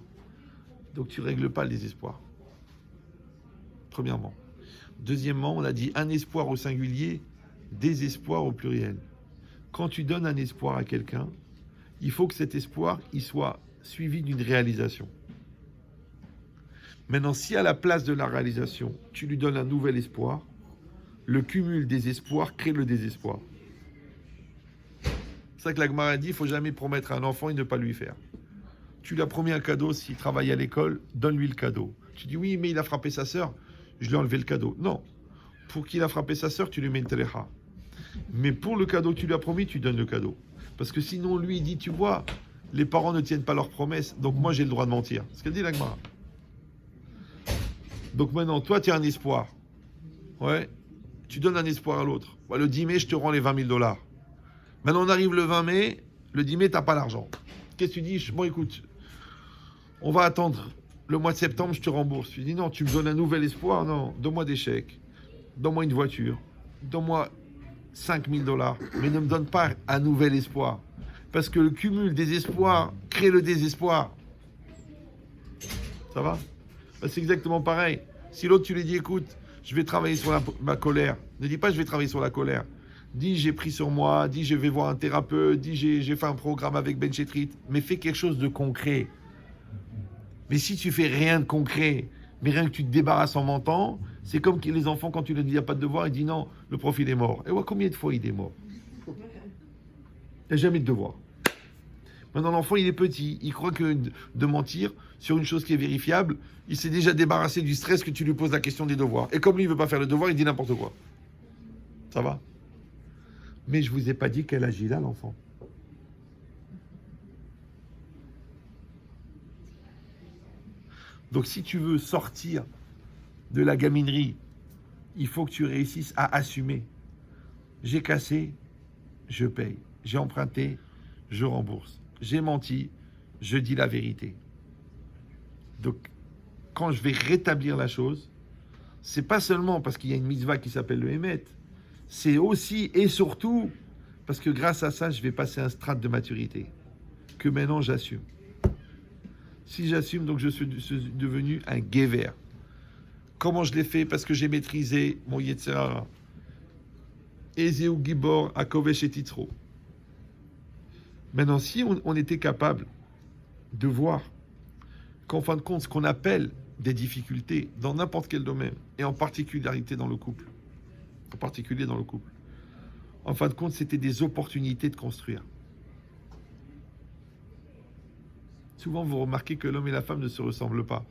Donc tu règles pas le désespoir. Premièrement. Deuxièmement, on a dit un espoir au singulier, désespoir au pluriel. Quand tu donnes un espoir à quelqu'un, il faut que cet espoir il soit suivi d'une réalisation. Maintenant, si à la place de la réalisation, tu lui donnes un nouvel espoir, le cumul des espoirs crée le désespoir. C'est ça que la Gemara dit, il ne faut jamais promettre à un enfant et ne pas lui faire. Tu lui as promis un cadeau, s'il travaille à l'école, donne-lui le cadeau. Tu dis oui, mais il a frappé sa sœur, je lui ai enlevé le cadeau. Non, pour qu'il a frappé sa sœur, tu lui mets une télécha. Mais pour le cadeau que tu lui as promis, tu donnes le cadeau. Parce que sinon, lui, il dit, tu vois, les parents ne tiennent pas leurs promesses, donc moi, j'ai le droit de mentir. C'est ce qu'elle dit la Gemara. Donc maintenant, toi, tu as un espoir. Ouais, tu donnes un espoir à l'autre. Ouais, le 10 mai, je te rends les $20 000. Maintenant, on arrive le 20 mai, le 10 mai, tu n'as pas l'argent. Qu'est-ce que tu dis ? Bon, écoute, on va attendre le mois de septembre, je te rembourse. Tu dis non, tu me donnes un nouvel espoir ? Non, donne-moi des chèques, donne-moi une voiture, donne-moi $5 000, mais ne me donne pas un nouvel espoir. Parce que le cumul des espoirs crée le désespoir. Ça va ? Ben, c'est exactement pareil. Si l'autre, tu lui dis, écoute, je vais travailler sur ma colère. Ne dis pas, je vais travailler sur la colère. Dis, j'ai pris sur moi. Dis, je vais voir un thérapeute. Dis, j'ai fait un programme avec Ben Chetrit. Mais fais quelque chose de concret. Mais si tu fais rien de concret, mais rien que tu te débarrasses en mentant, c'est comme les enfants, quand tu leur dis, il n'y a pas de devoir, ils disent non, le prof, il est mort. Et ouais, combien de fois il est mort ? Il n'y a jamais de devoir. Maintenant, l'enfant, il est petit. Il croit que de mentir sur une chose qui est vérifiable, il s'est déjà débarrassé du stress que tu lui poses la question des devoirs. Et comme lui, il ne veut pas faire le devoir, il dit n'importe quoi. Ça va ? Mais je ne vous ai pas dit quel âge il a, l'enfant. Donc si tu veux sortir de la gaminerie, il faut que tu réussisses à assumer. J'ai cassé, je paye. J'ai emprunté, je rembourse. J'ai menti, je dis la vérité. Donc, quand je vais rétablir la chose, c'est pas seulement parce qu'il y a une mitzvah qui s'appelle le Hémet, c'est aussi et surtout parce que grâce à ça, je vais passer un strat de maturité que maintenant j'assume. Si j'assume, donc je suis devenu un guéver. Comment je l'ai fait? Parce que j'ai maîtrisé mon Yetzer Hara. Ezeu Gibor, Akovesh et Titro. Maintenant, si on était capable de voir qu'en fin de compte, ce qu'on appelle des difficultés dans n'importe quel domaine, et en particularité dans le couple, en fin de compte, c'était des opportunités de construire. Souvent, vous remarquez que l'homme et la femme ne se ressemblent pas,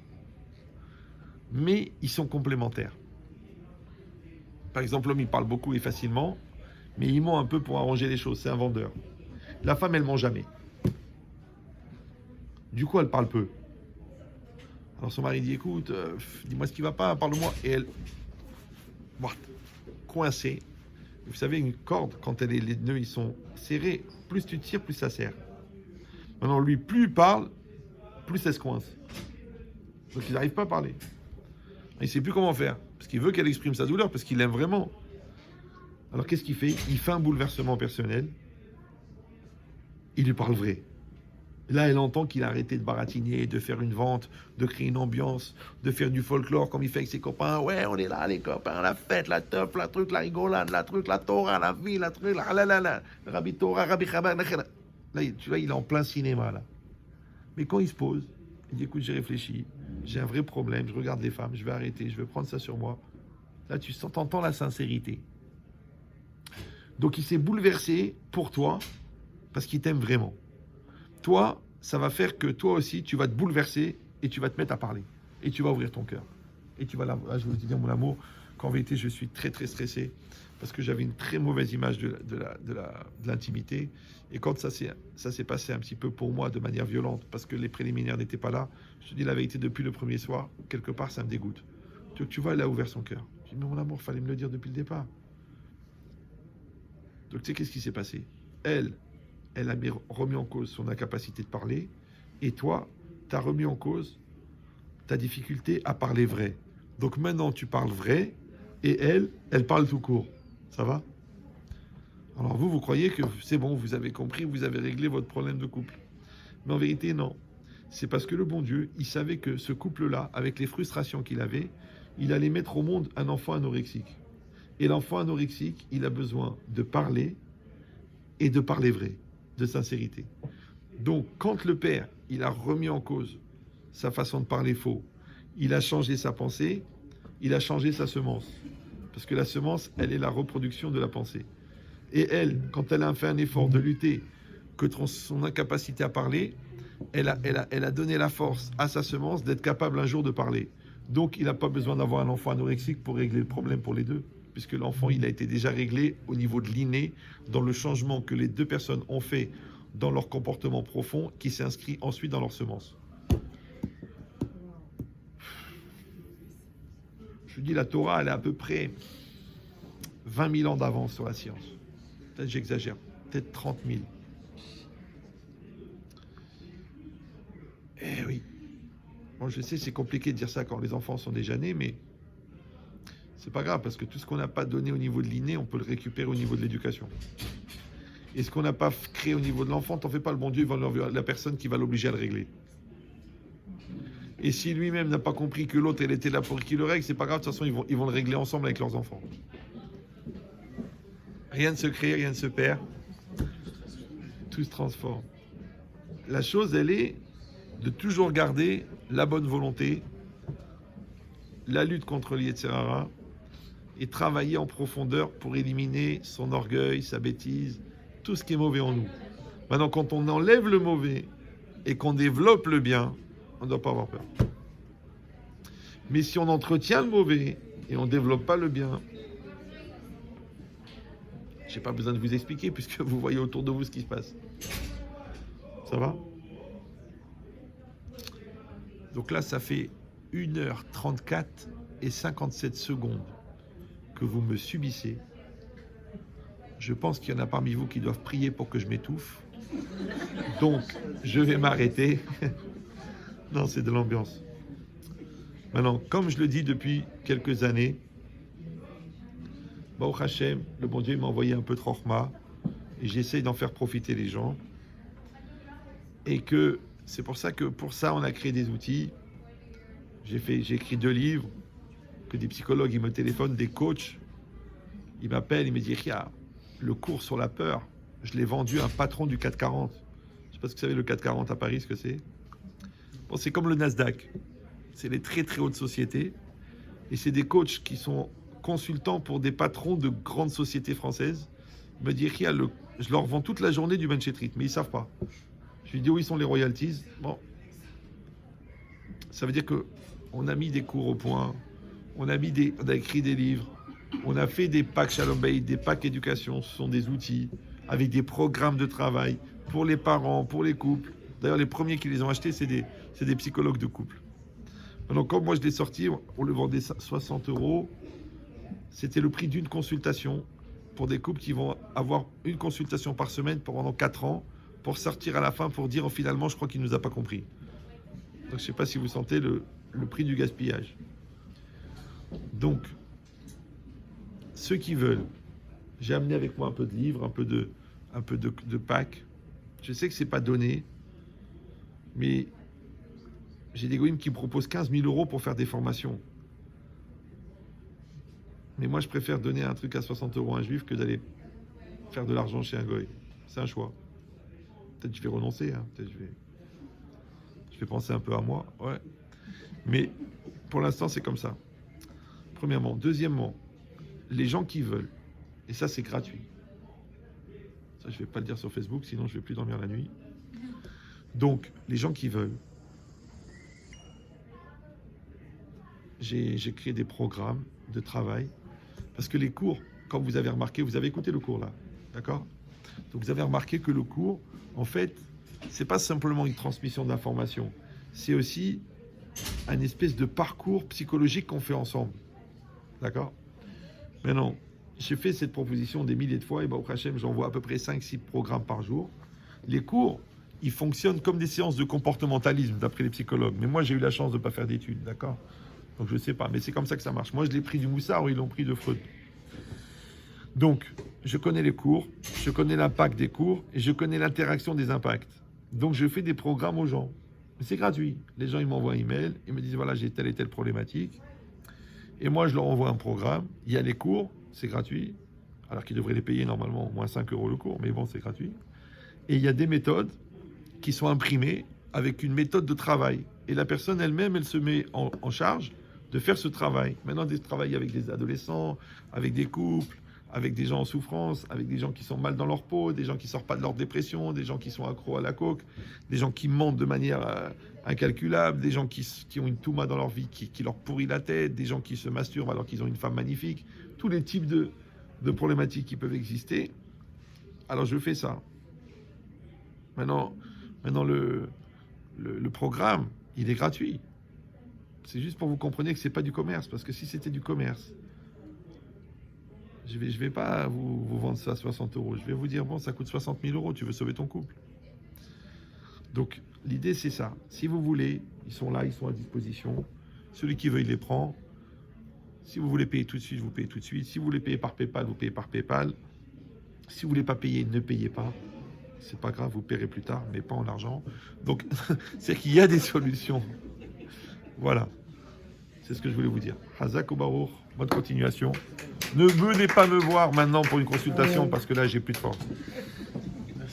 mais ils sont complémentaires. Par exemple, l'homme, il parle beaucoup et facilement, mais il ment un peu pour arranger les choses, c'est un vendeur. La femme, elle ment jamais. Du coup, elle parle peu. Alors son mari dit, écoute, dis-moi ce qui va pas, parle-moi. Et elle, coincée. Vous savez, une corde, quand les nœuds ils sont serrés, plus tu tires, plus ça serre. Maintenant, lui, plus il parle, plus elle se coince. Donc, il n'arrive pas à parler. Il ne sait plus comment faire. Parce qu'il veut qu'elle exprime sa douleur, parce qu'il l'aime vraiment. Alors, qu'est-ce qu'il fait? Il fait un bouleversement personnel. Il lui parle vrai. Là, elle entend qu'il a arrêté de baratiner, de faire une vente, de créer une ambiance, de faire du folklore comme il fait avec ses copains. Ouais, on est là, les copains, la fête, la teuf, la truc, la rigolade, la truc, la Torah, la vie, la truc, la Rabbi Torah, Rabbi Chabad. Là, tu vois, il est en plein cinéma, là. Mais quand il se pose, il dit, écoute, j'ai réfléchi, j'ai un vrai problème, je regarde les femmes, je vais arrêter, je vais prendre ça sur moi. Là, tu entends la sincérité. Donc, il s'est bouleversé pour toi, parce qu'il t'aime vraiment. Toi, ça va faire que toi aussi, tu vas te bouleverser et tu vas te mettre à parler. Et tu vas ouvrir ton cœur. Et tu vas là, je veux te dire, mon amour, qu'en vérité, je suis très, très stressé parce que j'avais une très mauvaise image de l'intimité. Et quand ça s'est passé un petit peu pour moi de manière violente, parce que les préliminaires n'étaient pas là, je te dis la vérité, depuis le premier soir, quelque part, ça me dégoûte. Tu vois, elle a ouvert son cœur. Je dis, mais mon amour, il fallait me le dire depuis le départ. Donc, tu sais, qu'est-ce qui s'est passé? Elle a remis en cause son incapacité de parler, et toi, tu as remis en cause ta difficulté à parler vrai. Donc maintenant, tu parles vrai, et elle parle tout court. Ça va? Alors vous croyez que c'est bon, vous avez compris, vous avez réglé votre problème de couple. Mais en vérité, non. C'est parce que le bon Dieu, il savait que ce couple-là, avec les frustrations qu'il avait, il allait mettre au monde un enfant anorexique. Et l'enfant anorexique, il a besoin de parler, et de parler vrai, de sincérité. Donc, quand le père, il a remis en cause sa façon de parler faux, il a changé sa pensée, il a changé sa semence. Parce que la semence, elle est la reproduction de la pensée. Et elle, quand elle a fait un effort de lutter contre son incapacité à parler, elle a donné la force à sa semence d'être capable un jour de parler. Donc, il n'a pas besoin d'avoir un enfant anorexique pour régler le problème pour les deux. Puisque l'enfant, il a été déjà réglé au niveau de l'inné, dans le changement que les deux personnes ont fait dans leur comportement profond, qui s'est inscrit ensuite dans leur semence. Je dis, la Torah, elle est à peu près 20 000 ans d'avance sur la science. Peut-être j'exagère, peut-être 30 000. Eh oui. Bon, je sais, c'est compliqué de dire ça quand les enfants sont déjà nés, mais c'est pas grave, parce que tout ce qu'on n'a pas donné au niveau de l'inné, on peut le récupérer au niveau de l'éducation. Et ce qu'on n'a pas créé au niveau de l'enfant, t'en fais pas, le bon Dieu, il va enlever la personne qui va l'obliger à le régler. Et si lui-même n'a pas compris que l'autre, elle était là pour qu'il le règle, c'est pas grave, de toute façon, ils vont le régler ensemble avec leurs enfants. Rien ne se crée, rien ne se perd. Tout se transforme. La chose, elle est de toujours garder la bonne volonté, la lutte contre le Yetzer Hara, et travailler en profondeur pour éliminer son orgueil, sa bêtise, tout ce qui est mauvais en nous. Maintenant, quand on enlève le mauvais et qu'on développe le bien, on ne doit pas avoir peur. Mais si on entretient le mauvais et on ne développe pas le bien, je n'ai pas besoin de vous expliquer puisque vous voyez autour de vous ce qui se passe. Ça va? Donc là, ça fait 1h34 et 57 secondes que vous me subissez. Je pense qu'il y en a parmi vous qui doivent prier pour que je m'étouffe. Donc, je vais m'arrêter. Non, c'est de l'ambiance. Maintenant, comme je le dis depuis quelques années, Baruch Hashem, le bon Dieu m'a envoyé un peu de Chokhmah et j'essaye d'en faire profiter les gens. Et que c'est pour ça on a créé des outils. J'ai écrit 2 livres, que des psychologues ils me téléphonent, des coachs, ils m'appellent, ils me disent Ria, le cours sur la peur, je l'ai vendu à un patron du 440. Je ne sais pas si vous savez le 440 à Paris, ce que c'est. Bon, c'est comme le Nasdaq. C'est les très très hautes sociétés. Et c'est des coachs qui sont consultants pour des patrons de grandes sociétés françaises. Ils me disent Ria, je leur vends toute la journée du Benchetrit, mais ils ne savent pas. Je lui dis où ils sont les royalties. Bon, ça veut dire que on a mis des cours au point, on a écrit des livres, on a fait des packs Shalom Bayit, des packs éducation. Ce sont des outils avec des programmes de travail pour les parents, pour les couples. D'ailleurs, les premiers qui les ont achetés, c'est des psychologues de couple. Donc, comme moi je l'ai sorti, on le vendait 60 €. C'était le prix d'une consultation pour des couples qui vont avoir une consultation par semaine pendant 4 ans. Pour sortir à la fin, pour dire finalement, je crois qu'il ne nous a pas compris. Donc, je ne sais pas si vous sentez le prix du gaspillage. Donc, ceux qui veulent, j'ai amené avec moi un peu de livres, un peu de packs. Je sais que ce n'est pas donné, mais j'ai des goïms qui me proposent 15 000 € pour faire des formations. Mais moi, je préfère donner un truc à 60 € à un juif que d'aller faire de l'argent chez un goï. C'est un choix. Peut-être je vais renoncer, hein. Peut-être je vais penser un peu à moi, ouais. Mais pour l'instant, c'est comme ça. Premièrement. Deuxièmement, les gens qui veulent, et ça, c'est gratuit. Ça, je ne vais pas le dire sur Facebook, sinon je ne vais plus dormir la nuit. Donc, les gens qui veulent, j'ai créé des programmes de travail, parce que les cours, comme vous avez remarqué, vous avez écouté le cours là, d'accord ? Donc, vous avez remarqué que le cours, en fait, c'est pas simplement une transmission d'informations, c'est aussi un espèce de parcours psychologique qu'on fait ensemble. D'accord ? Maintenant, j'ai fait cette proposition des milliers de fois et Baruch Hashem, j'envoie à peu près 5-6 programmes par jour. Les cours, ils fonctionnent comme des séances de comportementalisme d'après les psychologues. Mais moi, j'ai eu la chance de ne pas faire d'études, d'accord ? Donc, je ne sais pas, mais c'est comme ça que ça marche. Moi, je l'ai pris du Moussard ou ils l'ont pris de Freud. Donc, je connais les cours, je connais l'impact des cours et je connais l'interaction des impacts. Donc, je fais des programmes aux gens. C'est gratuit. Les gens, ils m'envoient un email, ils me disent, voilà, j'ai telle et telle problématique. Et moi, je leur envoie un programme. Il y a les cours, c'est gratuit. Alors qu'ils devraient les payer normalement au moins 5 € le cours, mais bon, c'est gratuit. Et il y a des méthodes qui sont imprimées avec une méthode de travail. Et la personne elle-même, elle se met en charge de faire ce travail. Maintenant, de travailler avec des adolescents, avec des couples, avec des gens en souffrance, avec des gens qui sont mal dans leur peau, des gens qui ne sortent pas de leur dépression, des gens qui sont accros à la coke, des gens qui mentent de manière incalculable, des gens qui ont une touma dans leur vie qui leur pourrit la tête, des gens qui se masturbent alors qu'ils ont une femme magnifique, tous les types de problématiques qui peuvent exister. Alors je fais ça. Maintenant le programme, il est gratuit. C'est juste pour que vous compreniez que ce n'est pas du commerce, parce que si c'était du commerce, je vais pas vous vendre ça à 60 €. Je vais vous dire, bon, ça coûte 60 000 €, tu veux sauver ton couple. Donc, l'idée, c'est ça. Si vous voulez, ils sont là, ils sont à disposition. Celui qui veut, il les prend. Si vous voulez payer tout de suite, vous payez tout de suite. Si vous voulez payer par PayPal, vous payez par PayPal. Si vous voulez pas payer, ne payez pas. C'est pas grave, vous paierez plus tard, mais pas en argent. Donc, c'est qu'il y a des solutions. Voilà. C'est ce que je voulais vous dire. Hazak ou Baruch, bonne continuation. Ne venez pas me voir maintenant pour une consultation parce que là, j'ai plus de force.